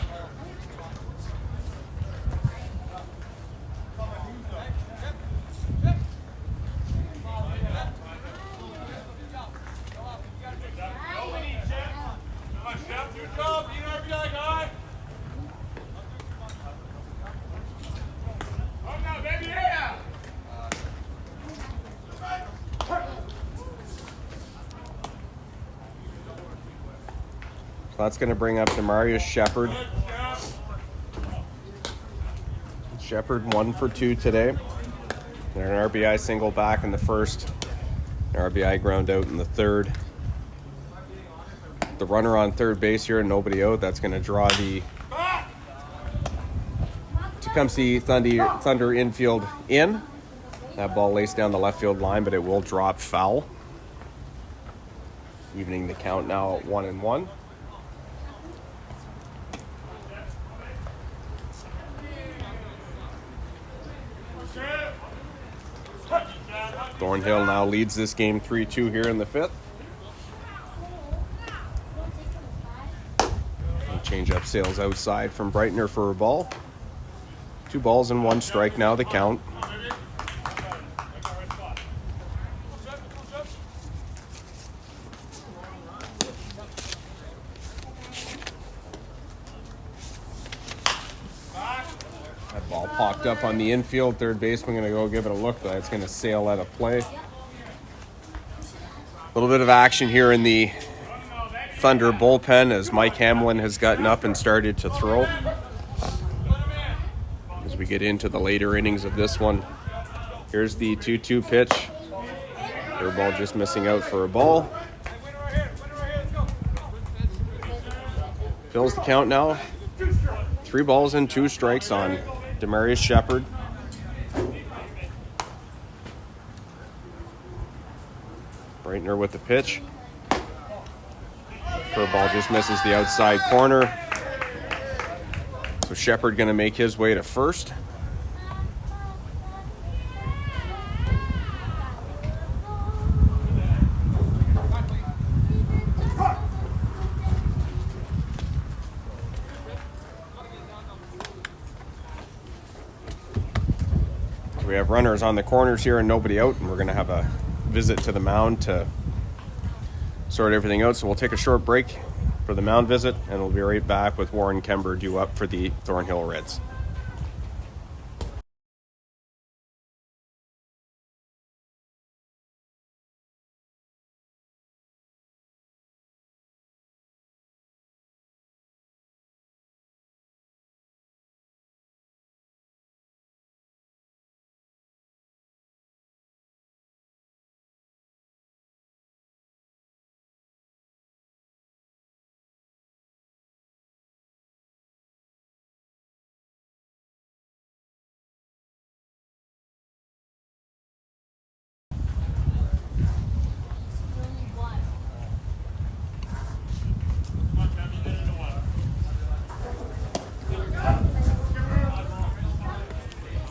That's going to bring up Demarius Shepard. Shepard 1 for 2 today. And an RBI single back in the first. An RBI ground out in the third. The runner on third base here, nobody out. That's going to draw the Tecumseh Thunder infield in. That ball lays down the left field line, but it will drop foul. Evening the count now at 1-1. Thornhill now leads this game 3-2 here in the 5th. Change up sails outside from Brightner for a ball. 2 balls and 1 strike now the count. That ball popped up on the infield. Third baseman going to go give it a look, but it's going to sail out of play. A little bit of action here in the Thunder bullpen as Mike Hamlin has gotten up and started to throw. As we get into the later innings of this one, here's the 2-2 pitch. Air ball just missing out for a ball. Fills the count now. 3 balls and 2 strikes on Demarius Shepard. Brightner with the pitch. Curveball just misses the outside corner. So Shepard going to make his way to first. We have runners on the corners here and nobody out, and we're going to have a visit to the mound to sort everything out. So we'll take a short break for the mound visit, and we'll be right back with Warren Kember due up for the Thornhill Reds.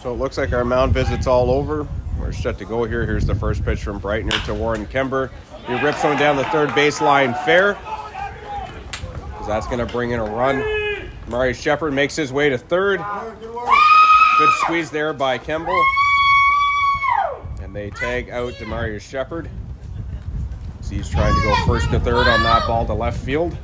So it looks like our mound visit's all over. We're set to go here. Here's the first pitch from Breitner to Warren Kember. He rips one down the third baseline fair. That's going to bring in a run. Marius Shepard makes his way to third. Good squeeze there by Kemble. And they tag out to Marius Shepard. So he's trying to go first to third on that ball to left field.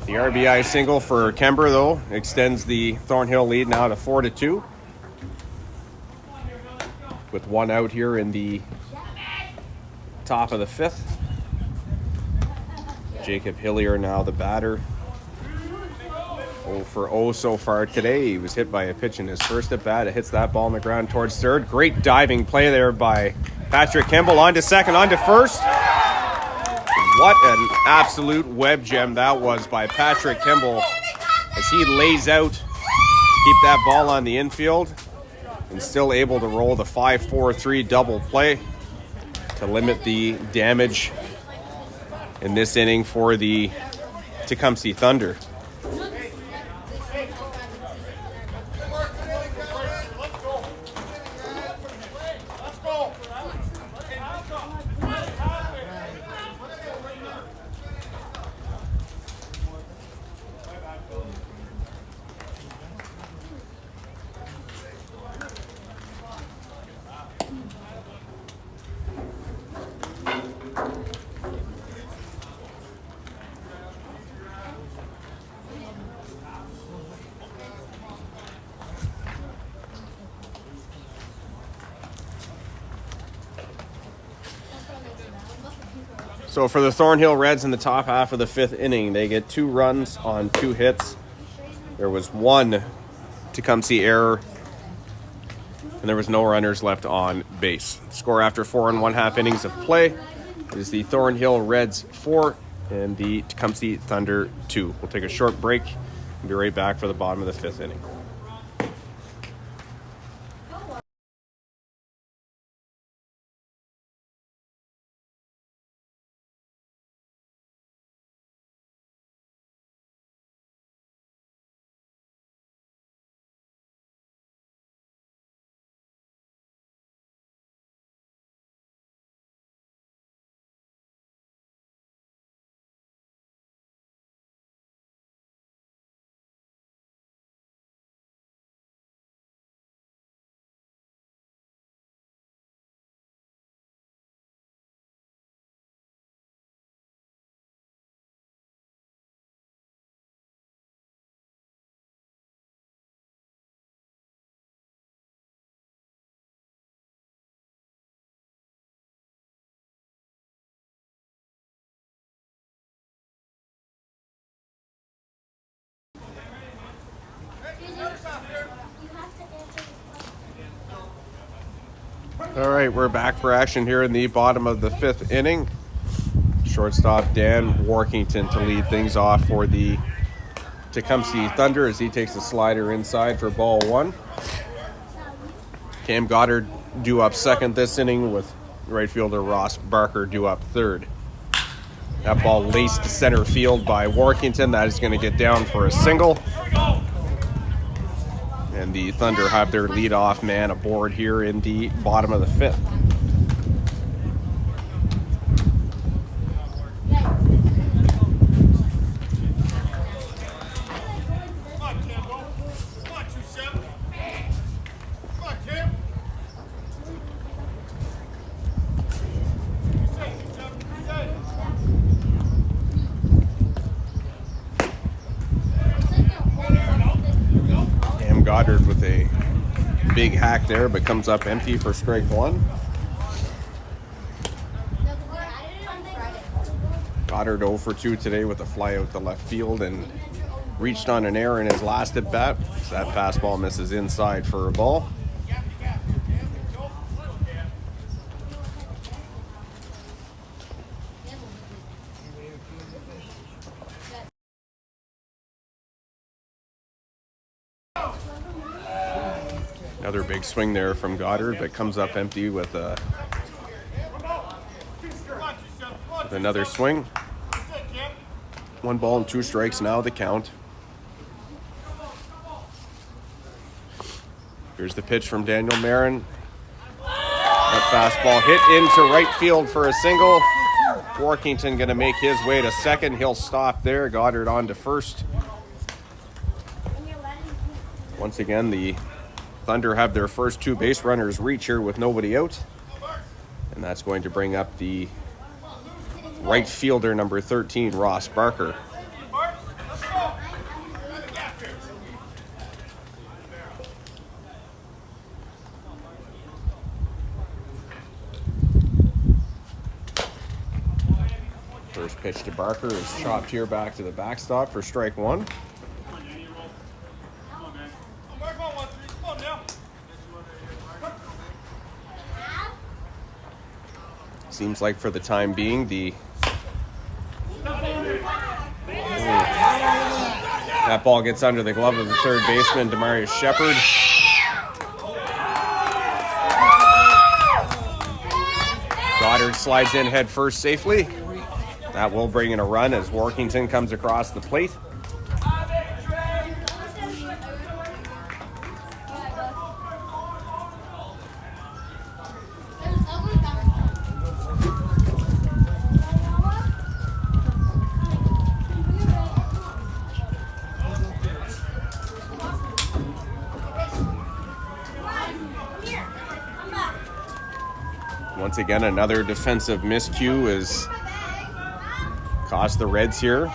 The RBI single for Kember, though, extends the Thornhill lead now to 4-2. With one out here in the top of the fifth. Jacob Hillier now the batter. 0 for 0 so far today. He was hit by a pitch in his first at bat. It hits that ball on the ground towards third. Great diving play there by Patrick Kimball. On to second, on to first. What an absolute web gem that was by Patrick Kimball as he lays out, keep that ball on the infield, and still able to roll the 5-4-3 double play to limit the damage in this inning for the Tecumseh Thunder. So for the Thornhill Reds in the top half of the fifth inning, they get 2 runs on 2 hits. There was 1 Tecumseh error, and there was no runners left on base. Score after 4 1/2 innings of play is the Thornhill Reds 4 and the Tecumseh Thunder 2. We'll take a short break and be right back for the bottom of the fifth inning. All right, we're back for action here in the bottom of the 5th inning. Shortstop Dan Workington to lead things off for the Tecumseh Thunder as he takes the slider inside for ball 1. Cam Goddard due up second this inning with right fielder Ross Barker due up third. That ball laced to center field by Workington. That is going to get down for a single. And the Thunder have their leadoff man aboard here in the bottom of the 5th. Goddard with a big hack there, but comes up empty for strike 1. Goddard 0 for 2 today with a fly out to left field and reached on an error in his last at bat. So that fastball misses inside for a ball. Another big swing there from Goddard, but comes up empty with another swing. 1 ball and 2 strikes now the count. Here's the pitch from Daniel Marin. That fastball hit into right field for a single. Workington going to make his way to second. He'll stop there. Goddard on to first. Once again, the Thunder have their first 2 base runners reach here with nobody out. And that's going to bring up the right fielder, number 13, Ross Barker. First pitch to Barker is chopped here back to the backstop for strike 1. Seems like for the time being, that ball gets under the glove of the third baseman, Demarius Shepard. Goddard slides in head first safely. That will bring in a run as Workington comes across the plate. Once again, another defensive miscue is cost the Reds here.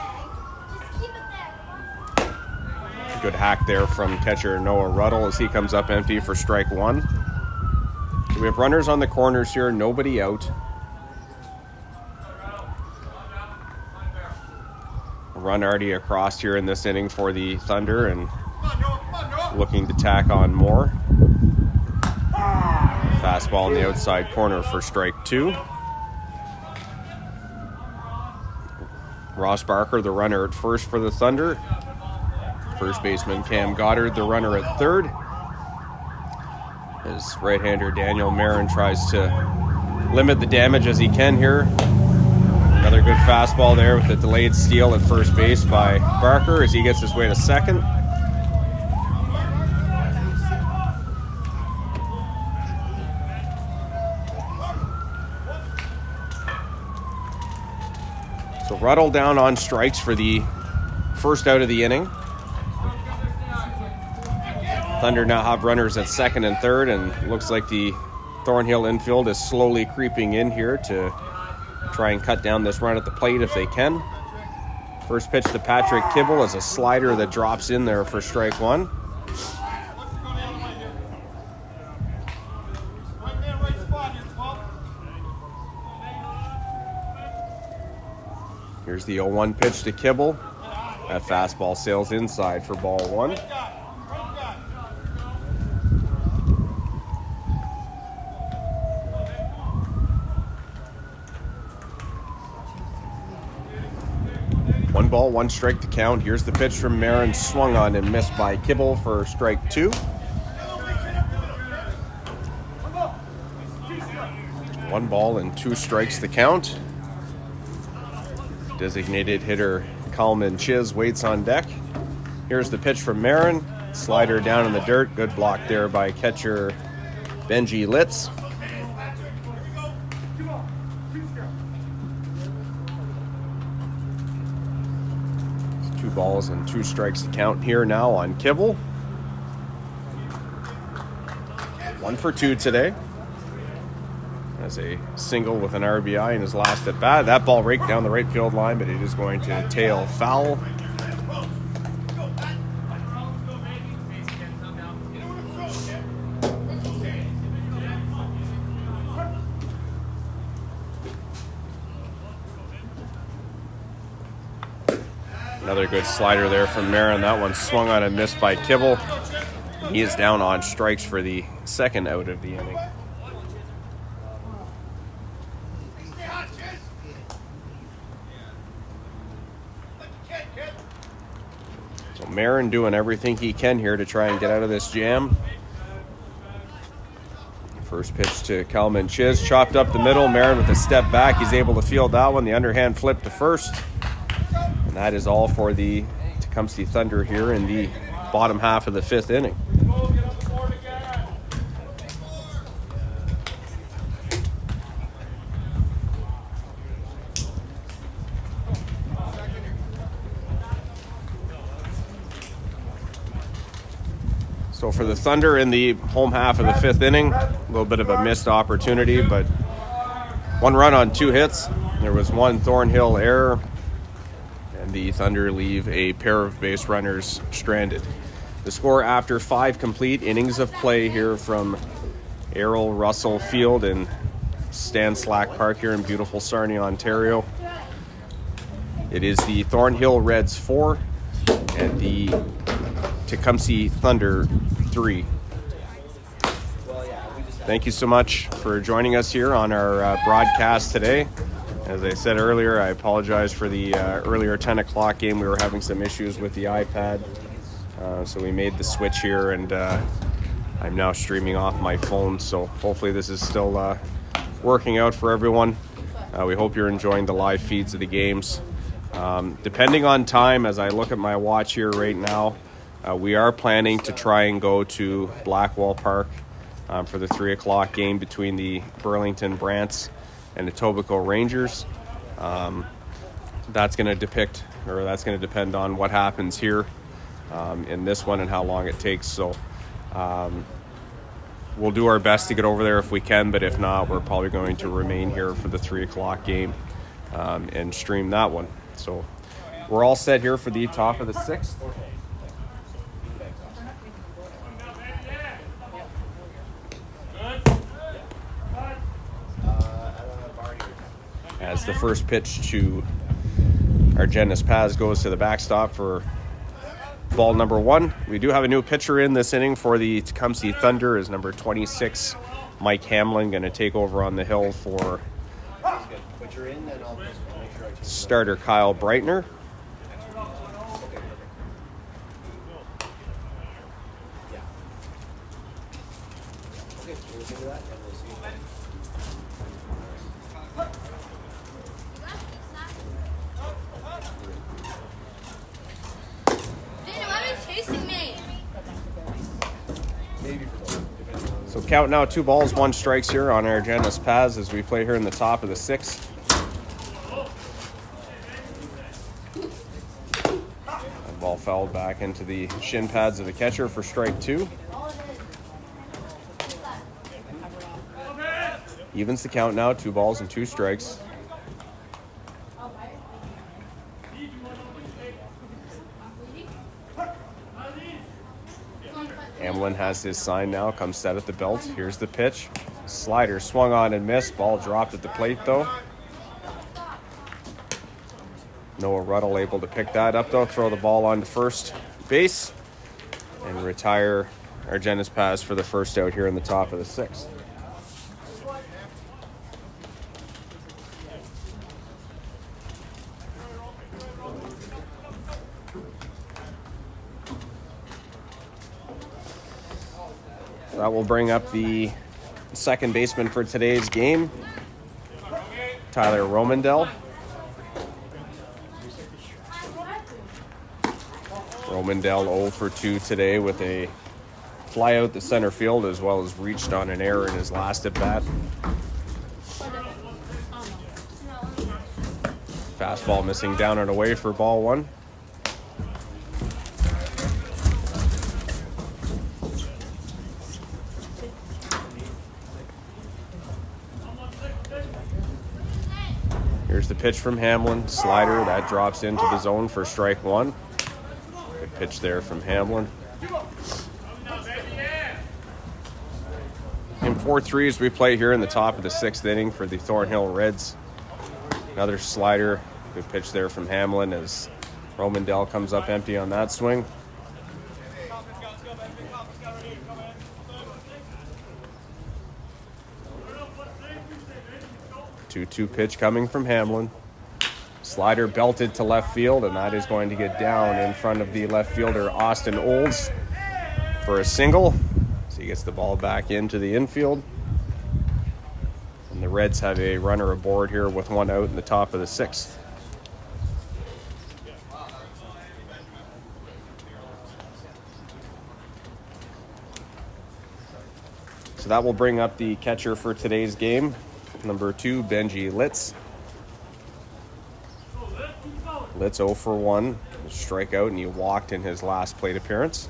Good hack there from catcher Noah Ruddle as he comes up empty for strike 1. So we have runners on the corners here, nobody out. A run already across here in this inning for the Thunder and looking to tack on more. Fastball in the outside corner for strike 2. Ross Barker, the runner at first for the Thunder. First baseman Cam Goddard, the runner at third. His right-hander Daniel Marin tries to limit the damage as he can here. Another good fastball there with the delayed steal at first base by Barker as he gets his way to second. So Ruddle down on strikes for the first out of the inning. Thunder now have runners at second and third, and looks like the Thornhill infield is slowly creeping in here to try and cut down this run at the plate if they can. First pitch to Patrick Kibble is a slider that drops in there for strike 1. Here's the 0-1 pitch to Kibble. That fastball sails inside for ball 1. ball, 1 strike to count. Here's the pitch from Marin, swung on and missed by Kibble for strike 2. 1 ball and 2 strikes to count. Designated hitter Kalman Chiz waits on deck. Here's the pitch from Marin. Slider down in the dirt. Good block there by catcher Benji Litz. 2 balls and 2 strikes to count here now on Kibble. 1 for 2 today. As a single with an RBI in his last at bat. That ball raked down the right field line, but it is going to tail foul. Another good slider there from Marin. That one swung on and missed by Kibble. He is down on strikes for the second out of the inning. So Marin doing everything he can here to try and get out of this jam. First pitch to Kalman Chiz, chopped up the middle. Marin with a step back. He's able to field that one. The underhand flip to first. And that is all for the Tecumseh Thunder here in the bottom half of the 5th inning. So for the Thunder in the home half of the 5th inning, a little bit of a missed opportunity, but 1 run on 2 hits. There was 1 Thornhill error, and the Thunder leave a pair of base runners stranded. The score after 5 complete innings of play here from Errol Russell Field in Stan Slack Park here in beautiful Sarnia, Ontario. It is the Thornhill Reds 4 and the Tecumseh Thunder 3. Thank you so much for joining us here on our broadcast today. As I said earlier, I apologize for the earlier 10 o'clock game. We were having some issues with the iPad, so we made the switch here, and I'm now streaming off my phone, so hopefully this is still working out for everyone. We hope you're enjoying the live feeds of the games. Depending on time, as I look at my watch here right now, we are planning to try and go to Blackwell Park for the 3 o'clock game between the Burlington Brants and the Etobicoke Rangers. That's going to depend on what happens here in this one and how long it takes. So we'll do our best to get over there if we can, but if not, we're probably going to remain here for the 3 o'clock game and stream that one. So we're all set here for the top of the 6th. As the first pitch to Argenis Paz goes to the backstop for ball number 1. We do have a new pitcher in this inning for the Tecumseh Thunder, is number 26, Mike Hamlin, going to take over on the hill for starter Kyle Breitner. So count now 2 balls, 1 strikes here on Argenis Paz as we play here in the top of the 6th. That ball fouled back into the shin pads of the catcher for strike 2. Evens the count now, 2 balls and 2 strikes. Hamlin has his sign now, comes set at the belt. Here's the pitch. Slider swung on and missed. Ball dropped at the plate though. Noah Ruddle able to pick that up though, throw the ball on to first base and retire Argenis Paz for the first out here in the top of the 6th. That will bring up the second baseman for today's game, Tyler Romandel. Romandel 0 for 2 today with a fly out to center field, as well as reached on an error in his last at bat. Fastball missing down and away for ball 1. Here's the pitch from Hamlin. Slider, that drops into the zone for strike 1. Good pitch there from Hamlin. In 4-3 as we play here in the top of the 6th inning for the Thornhill Reds. Another slider. Good pitch there from Hamlin as Romandel comes up empty on that swing. Two pitch coming from Hamlin. Slider belted to left field, and that is going to get down in front of the left fielder Austin Olds for a single. So he gets the ball back into the infield. And the Reds have a runner aboard here with 1 out in the top of the 6th. So that will bring up the catcher for today's game, number 2, Benji Litz. Litz 0 for 1, strikeout, and he walked in his last plate appearance.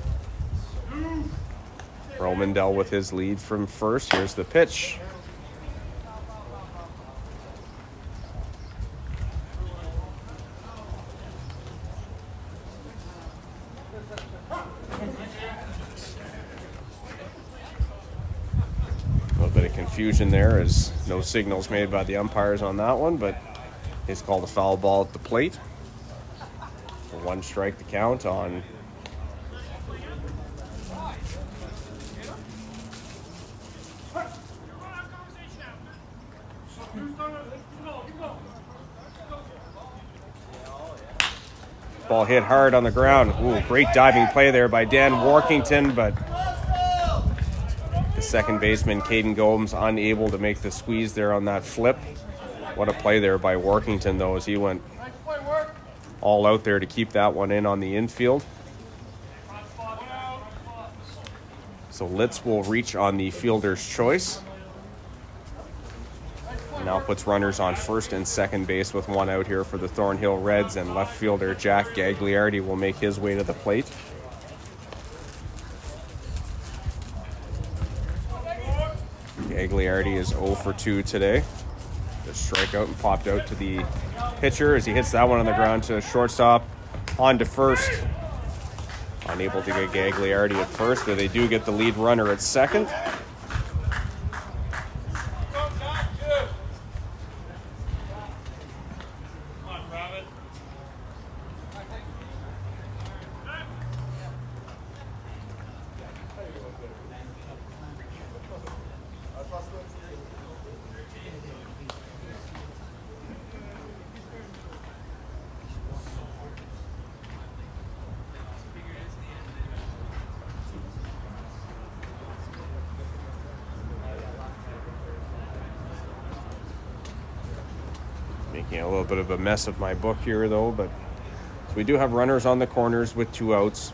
Romandel with his lead from first. Here's the pitch. Confusion there, as no signals made by the umpires on that one, but he's called a foul ball at the plate. 1 strike to count on ball hit hard on the ground. Ooh, great diving play there by Dan Workington, but the second baseman, Caden Gomes, unable to make the squeeze there on that flip. What a play there by Workington, though, as he went all out there to keep that one in on the infield. So Litz will reach on the fielder's choice. Now puts runners on first and second base with 1 out here for the Thornhill Reds, and left fielder Jack Gagliardi will make his way to the plate. Gagliardi is 0 for 2 today. Just strikeout and popped out to the pitcher as he hits that one on the ground to shortstop, on to first. Unable to get Gagliardi at first, but they do get the lead runner at second. Making a little bit of a mess of my book here, though, but so we do have runners on the corners with 2 outs.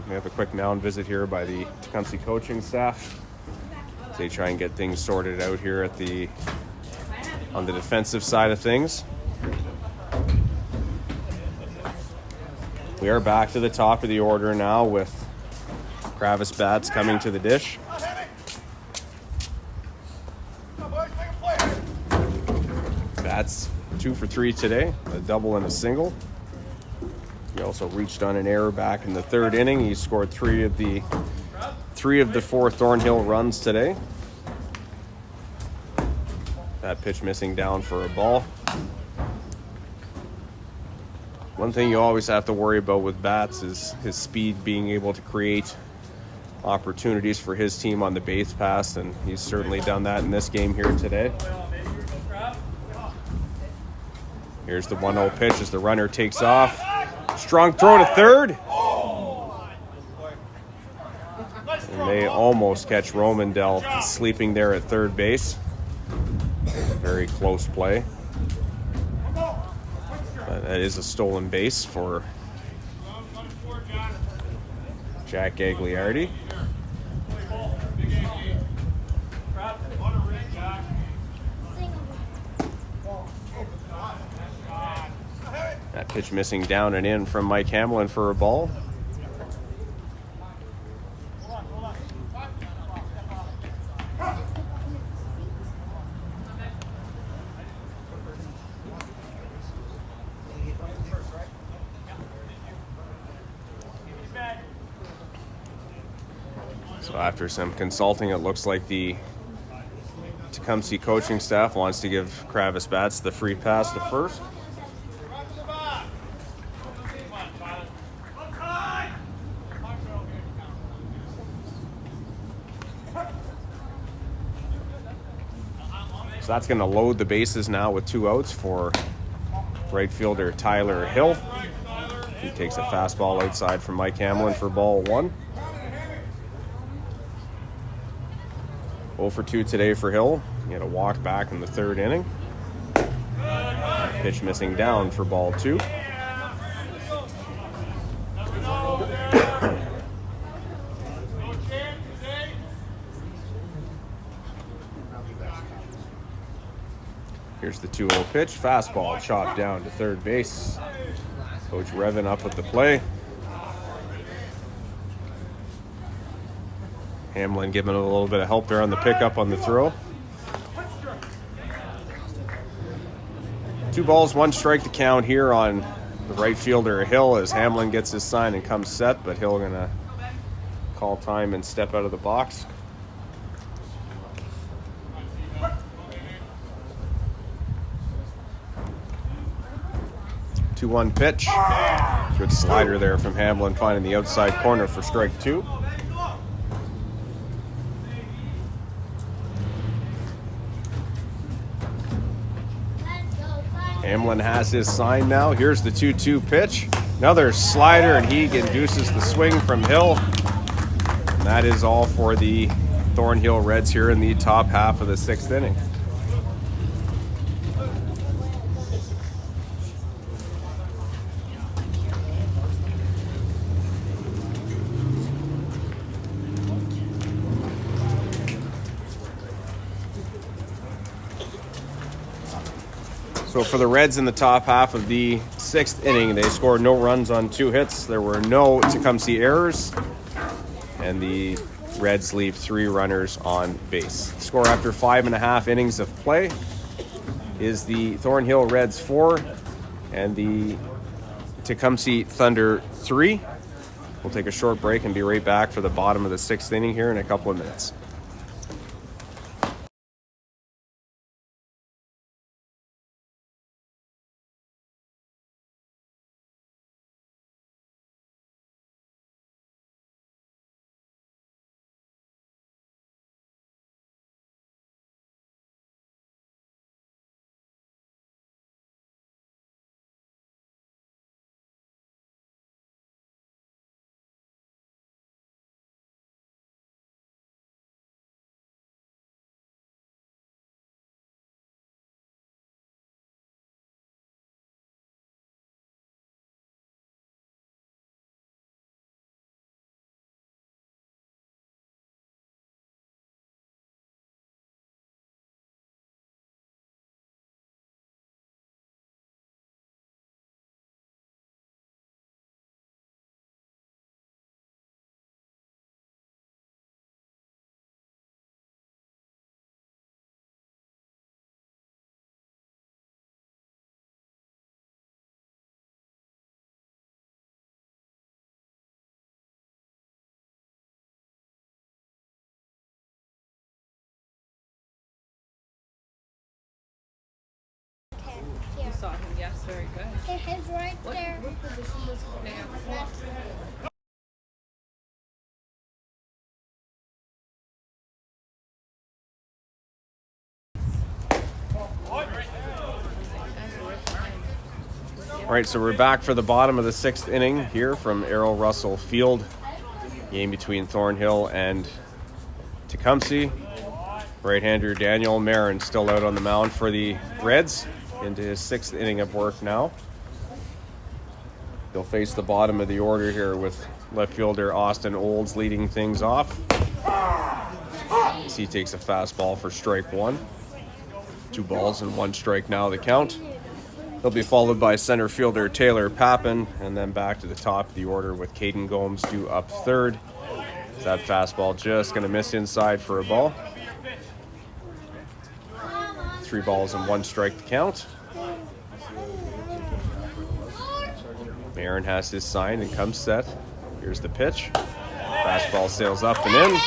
We have a quick mound visit here by the Tecumseh coaching staff. They try and get things sorted out here on the defensive side of things. We are back to the top of the order now with Kravis Bats coming to the dish. Bats 2 for 3 today, a double and a single. He also reached on an error back in the 3rd inning. He scored 3 of the 4 Thornhill runs today. That pitch missing down for a ball. One thing you always have to worry about with Bats is his speed, being able to create opportunities for his team on the base pass, and he's certainly done that in this game here today. Here's the 1-0 pitch as the runner takes off. Strong throw to third. And play, almost catch Romandel sleeping there at third base. Very close play. But that is a stolen base for Jack Gagliardi. That pitch missing down and in from Mike Hamlin for a ball. So after some consulting, it looks like the Tecumseh coaching staff wants to give Kravis Bats the free pass to first. So that's going to load the bases now with 2 outs for right fielder Tyler Hill. He takes a fastball outside from Mike Hamlin for ball 1. 0 for 2 today for Hill. He had a walk back in the 3rd inning. Pitch missing down for ball 2. Here's the 2-0 pitch. Fastball chopped down to third base. Coach Revin up with the play. Hamlin giving a little bit of help there on the pickup on the throw. 2 balls, 1 strike to count here on the right fielder Hill as Hamlin gets his sign and comes set, but Hill gonna call time and step out of the box. 2-1 pitch. Good slider there from Hamlin, finding the outside corner for strike 2. Hamlin has his sign now. Here's the 2-2 pitch. Another slider, and he induces the swing from Hill. And that is all for the Thornhill Reds here in the top half of the 6th inning. So for the Reds in the top half of the 6th inning, they scored no runs on 2 hits. There were no Tecumseh errors, and the Reds leave 3 runners on base. The score after 5.5 innings of play is the Thornhill Reds 4 and the Tecumseh Thunder 3. We'll take a short break and be right back for the bottom of the 6th inning here in a couple of minutes. You saw him, yes, very good. Okay, head's right there. What position was he playing at before? All right, so we're back for the bottom of the 6th inning here from Errol Russell Field. Game between Thornhill and Tecumseh. Right-hander Daniel Marin still out on the mound for the Reds into his 6th inning of work now. He'll face the bottom of the order here with left fielder Austin Olds leading things off. As he takes a fastball for strike 1. 2 balls and 1 strike now the count. He'll be followed by center fielder Taylor Papin, and then back to the top of the order with Caden Gomes due up 3rd. That fastball just going to miss inside for a ball. 3 balls and 1 strike to count. Marin has his sign and comes set. Here's the pitch. Fastball sails up and in.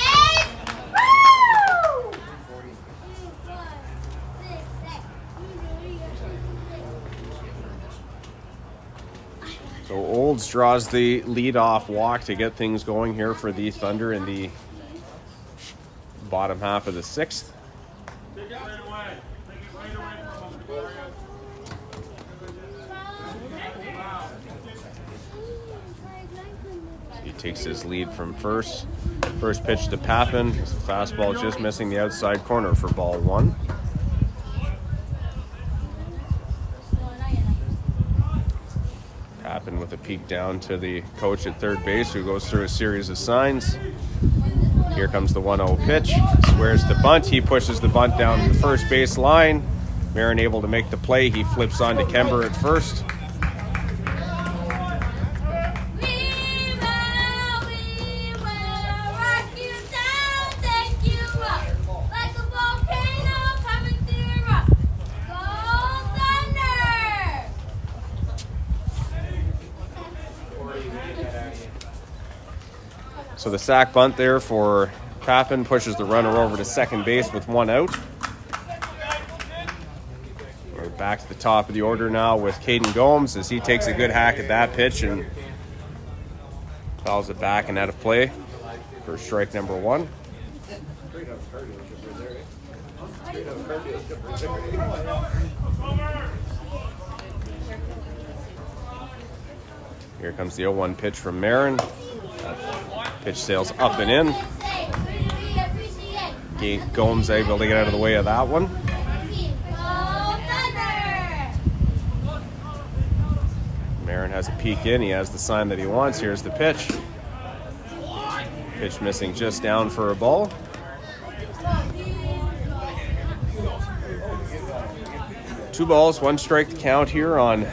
So Olds draws the lead-off walk to get things going here for the Thunder in the bottom half of the 6th. He takes his lead from first. First pitch to Papin. Fastball just missing the outside corner for ball 1. Papin with a peek down to the coach at third base, who goes through a series of signs. Here comes the 1-0 pitch. Swears to bunt. He pushes the bunt down the first base line. Marin able to make the play. He flips on to Kember at first. So the sack bunt there for Papin pushes the runner over to second base with 1 out. We're back to the top of the order now with Caden Gomes as he takes a good hack at that pitch and fouls it back and out of play for strike number 1. Here comes the 0-1 pitch from Marin. Pitch sails up and in. Gomes able to get out of the way of that one. Marin has a peek in. He has the sign that he wants. Here's the pitch. Pitch missing just down for a ball. Two balls, 1 strike to count here on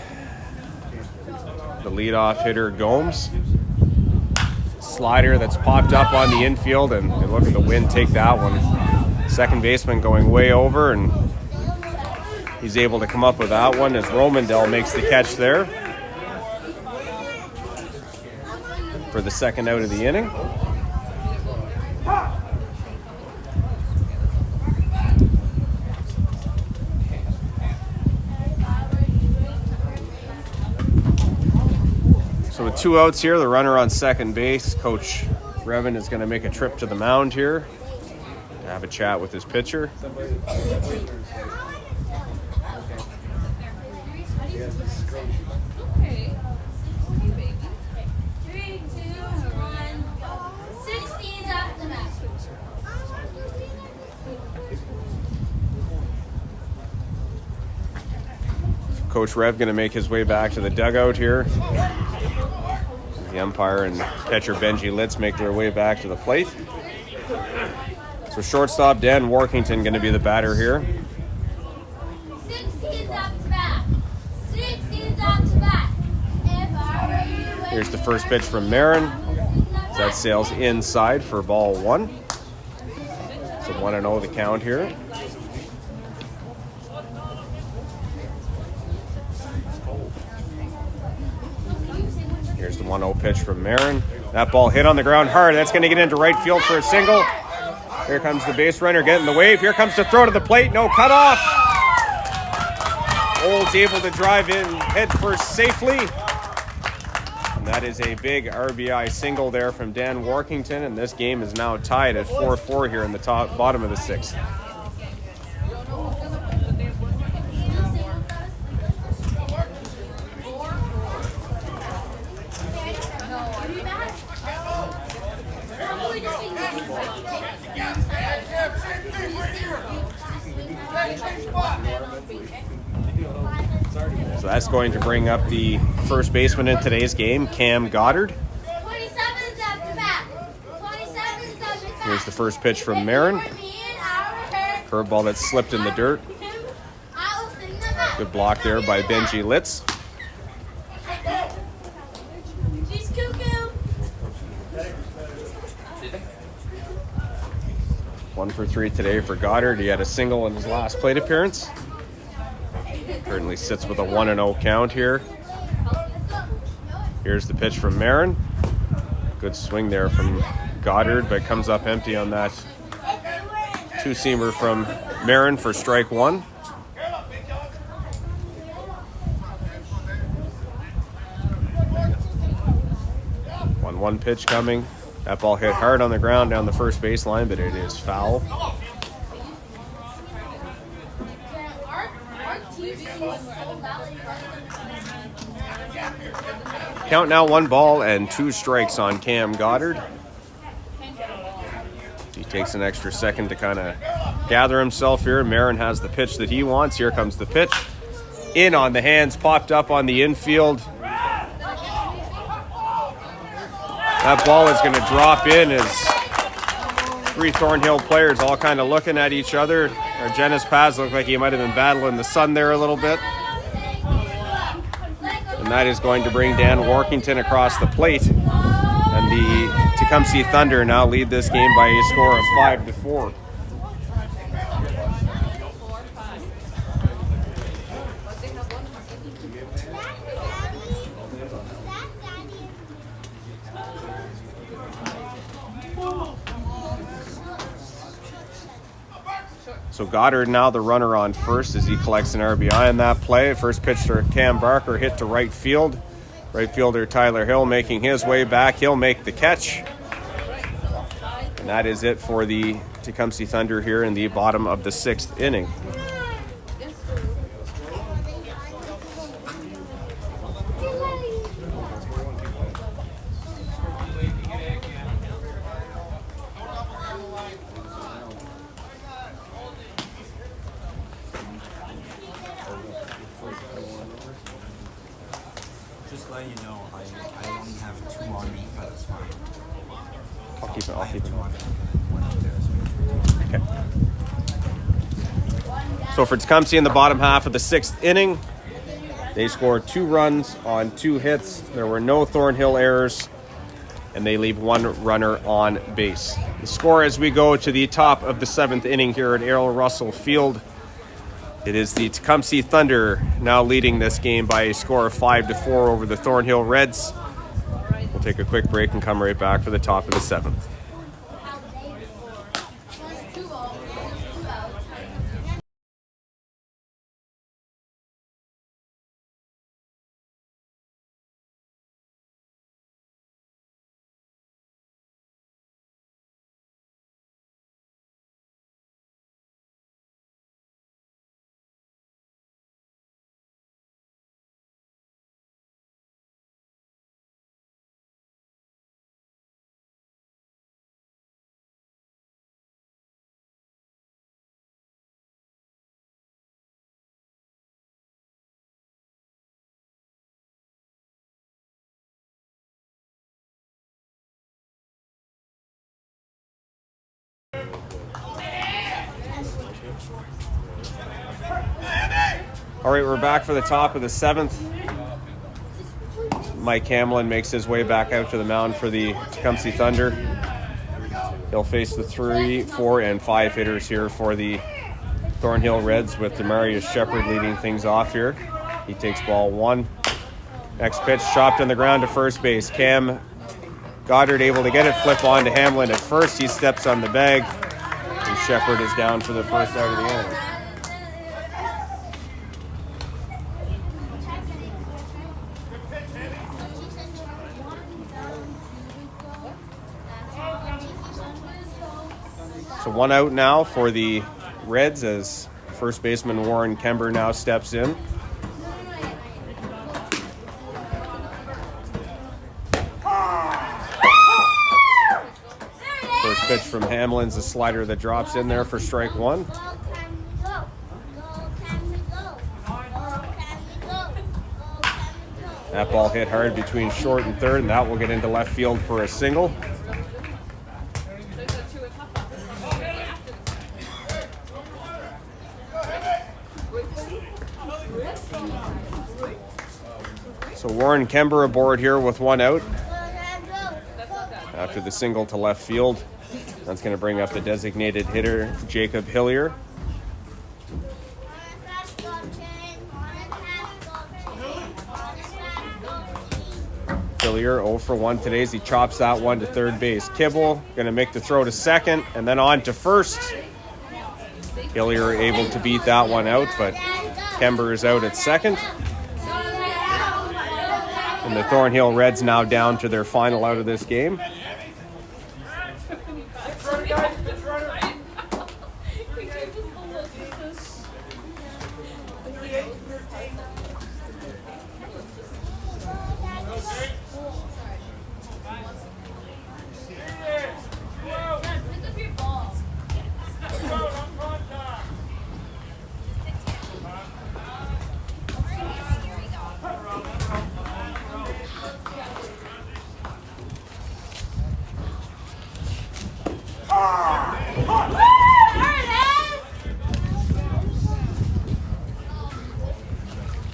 the leadoff hitter Gomes. Slider that's popped up on the infield, and look at the wind take that one. Second baseman going way over, and he's able to come up with that one as Romandel makes the catch there for the second out of the inning. So with 2 outs here, the runner on second base, Coach Revan is going to make a trip to the mound here to have a chat with his pitcher. Coach Rev going to make his way back to the dugout here. The umpire and catcher Benji Litz make their way back to the plate. So shortstop Dan Workington going to be the batter here. 16's up to bat. 16's up to bat. Here's the first pitch from Marin. That sails inside for ball 1. So 1-0 the count here. Here's the 1-0 pitch from Marin. That ball hit on the ground hard. That's going to get into right field for a single. Here comes the base runner getting the wave. Here comes the throw to the plate. No cutoff. Olds able to drive in head first safely. And that is a big RBI single there from Dan Workington. And this game is now tied at 4-4 here in the bottom of the 6th. Probably just So that's going to bring up the first baseman in today's game, Cam Goddard. 27 is up to bat. 27 is up to bat. Here's the first pitch from Marin. Curveball that slipped in the dirt. Good block there by Benji Litz. She's cuckoo. 1 for 3 today for Goddard. He had a single in his last plate appearance. Currently sits with a 1-0 count here. Here's the pitch from Marin. Good swing there from Goddard, but comes up empty on that two-seamer from Marin for strike 1. One pitch coming. That ball hit hard on the ground down the first baseline, but it is foul. Count now 1 ball and 2 strikes on Cam Goddard. He takes an extra second to kind of gather himself here. Marin has the pitch that he wants. Here comes the pitch. In on the hands, popped up on the infield. That ball is going to drop in as 3 Thornhill players all kind of looking at each other. Argenis Paz looked like he might have been battling the sun there a little bit. And that is going to bring Dan Workington across the plate. And the Tecumseh Thunder now lead this game by a score of 5-4. So Goddard now the runner on first as he collects an RBI in that play. First pitch to Cam Barker, hit to right field. Right fielder Tyler Hill making his way back. He'll make the catch. And that is it for the Tecumseh Thunder here in the bottom of the 6th inning. Just let you know, I only have 2 on me, but it's fine. I'll keep it. I have 2 on me. 1 up there, so Okay. So for Tecumseh in the bottom half of the 6th inning, they scored 2 runs on 2 hits. There were no Thornhill errors, and they leave 1 runner on base. The score as we go to the top of the 7th inning here at Errol Russell Field. It is the Tecumseh Thunder now leading this game by a score of 5-4 over the Thornhill Reds. We'll take a quick break and come right back for the top of the 7th. All right, we're back for the top of the 7th. Mike Hamlin makes his way back out to the mound for the Tecumseh Thunder. He'll face the 3, 4, and 5 hitters here for the Thornhill Reds with Demarius Shepard leading things off here. He takes ball 1. Next pitch chopped on the ground to first base. Cam Goddard able to get it, flip on to Hamlin at first. He steps on the bag, and Shepard is down for the first out of the inning. So 1 out now for the Reds as first baseman Warren Kember now steps in. First pitch from Hamlin's a slider that drops in there for strike 1. That ball hit hard between short and third, and that will get into left field for a single. So Warren Kember aboard here with one out after the single to left field. That's going to bring up the designated hitter, Jacob Hillier. Hillier 0 for 1 today as he chops that one to third base. Kibble going to make the throw to second and then on to first. Hillier able to beat that one out, but Kember is out at second. And the Thornhill Reds now down to their final out of this game.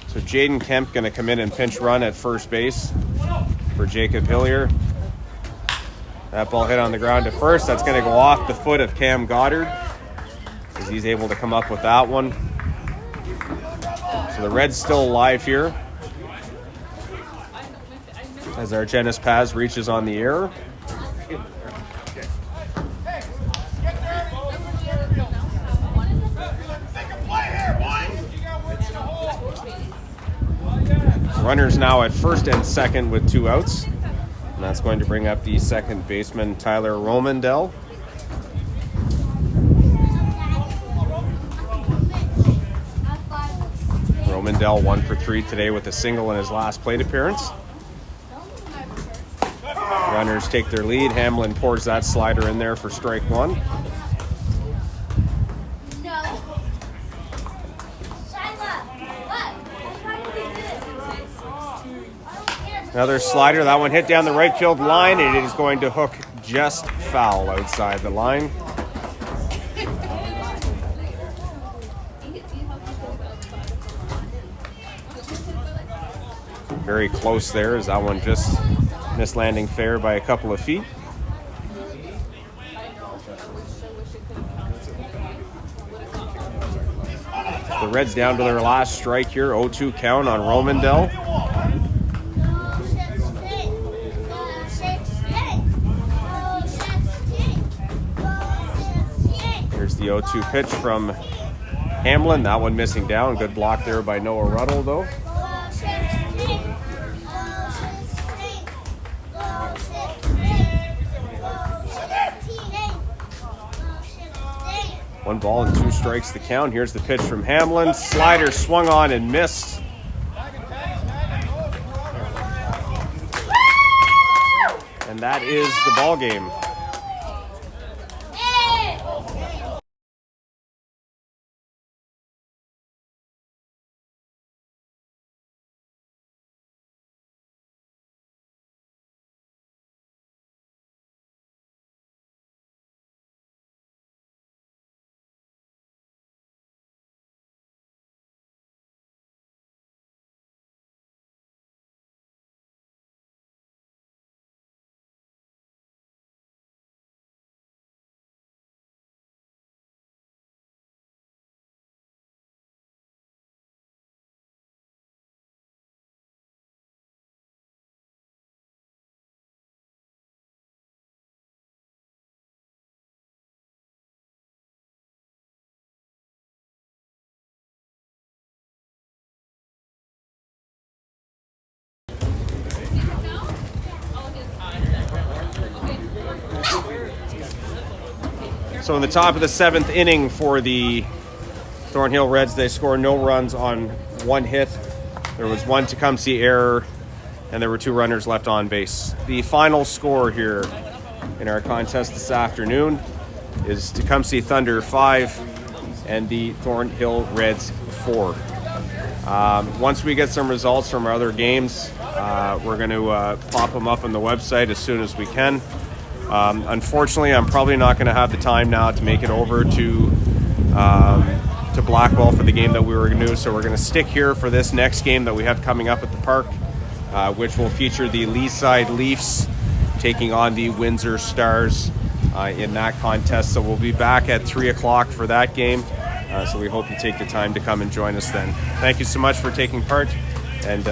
So Jaden Kemp going to come in and pinch run at first base for Jacob Hillier. That ball hit on the ground at first. That's going to go off the foot of Cam Goddard as he's able to come up with that one. So the Reds still alive here as Argenis Paz reaches on the air. Runners now at first and second with 2 outs. And that's going to bring up the second baseman, Tyler Romandel. Romandel 1 for 3 today with a single in his last plate appearance. Runners take their lead. Hamlin pours that slider in there for strike 1. Another slider. That one hit down the right field line, and it is going to hook just foul outside the line. Very close there as that one just missed landing fair by a couple of feet. The Reds down to their last strike here. 0-2 count on Romandel. Here's the 0-2 pitch from Hamlin. That one missing down. Good block there by Noah Ruddle, though. One ball and 2 strikes to count. Here's the pitch from Hamlin. Slider swung on and missed. And that is the ball game. So in the top of the 7th inning for the Thornhill Reds, they score no runs on 1 hit. There was 1 Tecumseh error, and there were 2 runners left on base. The final score here in our contest this afternoon is Tecumseh Thunder 5 and the Thornhill Reds 4. Once we get some results from our other games, we're going to pop them up on the website as soon as we can. Unfortunately, I'm probably not going to have the time now to make it over to Blackwell for the game that we were going to do, so we're going to stick here for this next game that we have coming up at the park, which will feature the Leaside Leafs taking on the Windsor Stars in that contest. So we'll be back at 3 o'clock for that game. So we hope you take the time to come and join us then. Thank you so much for taking part, and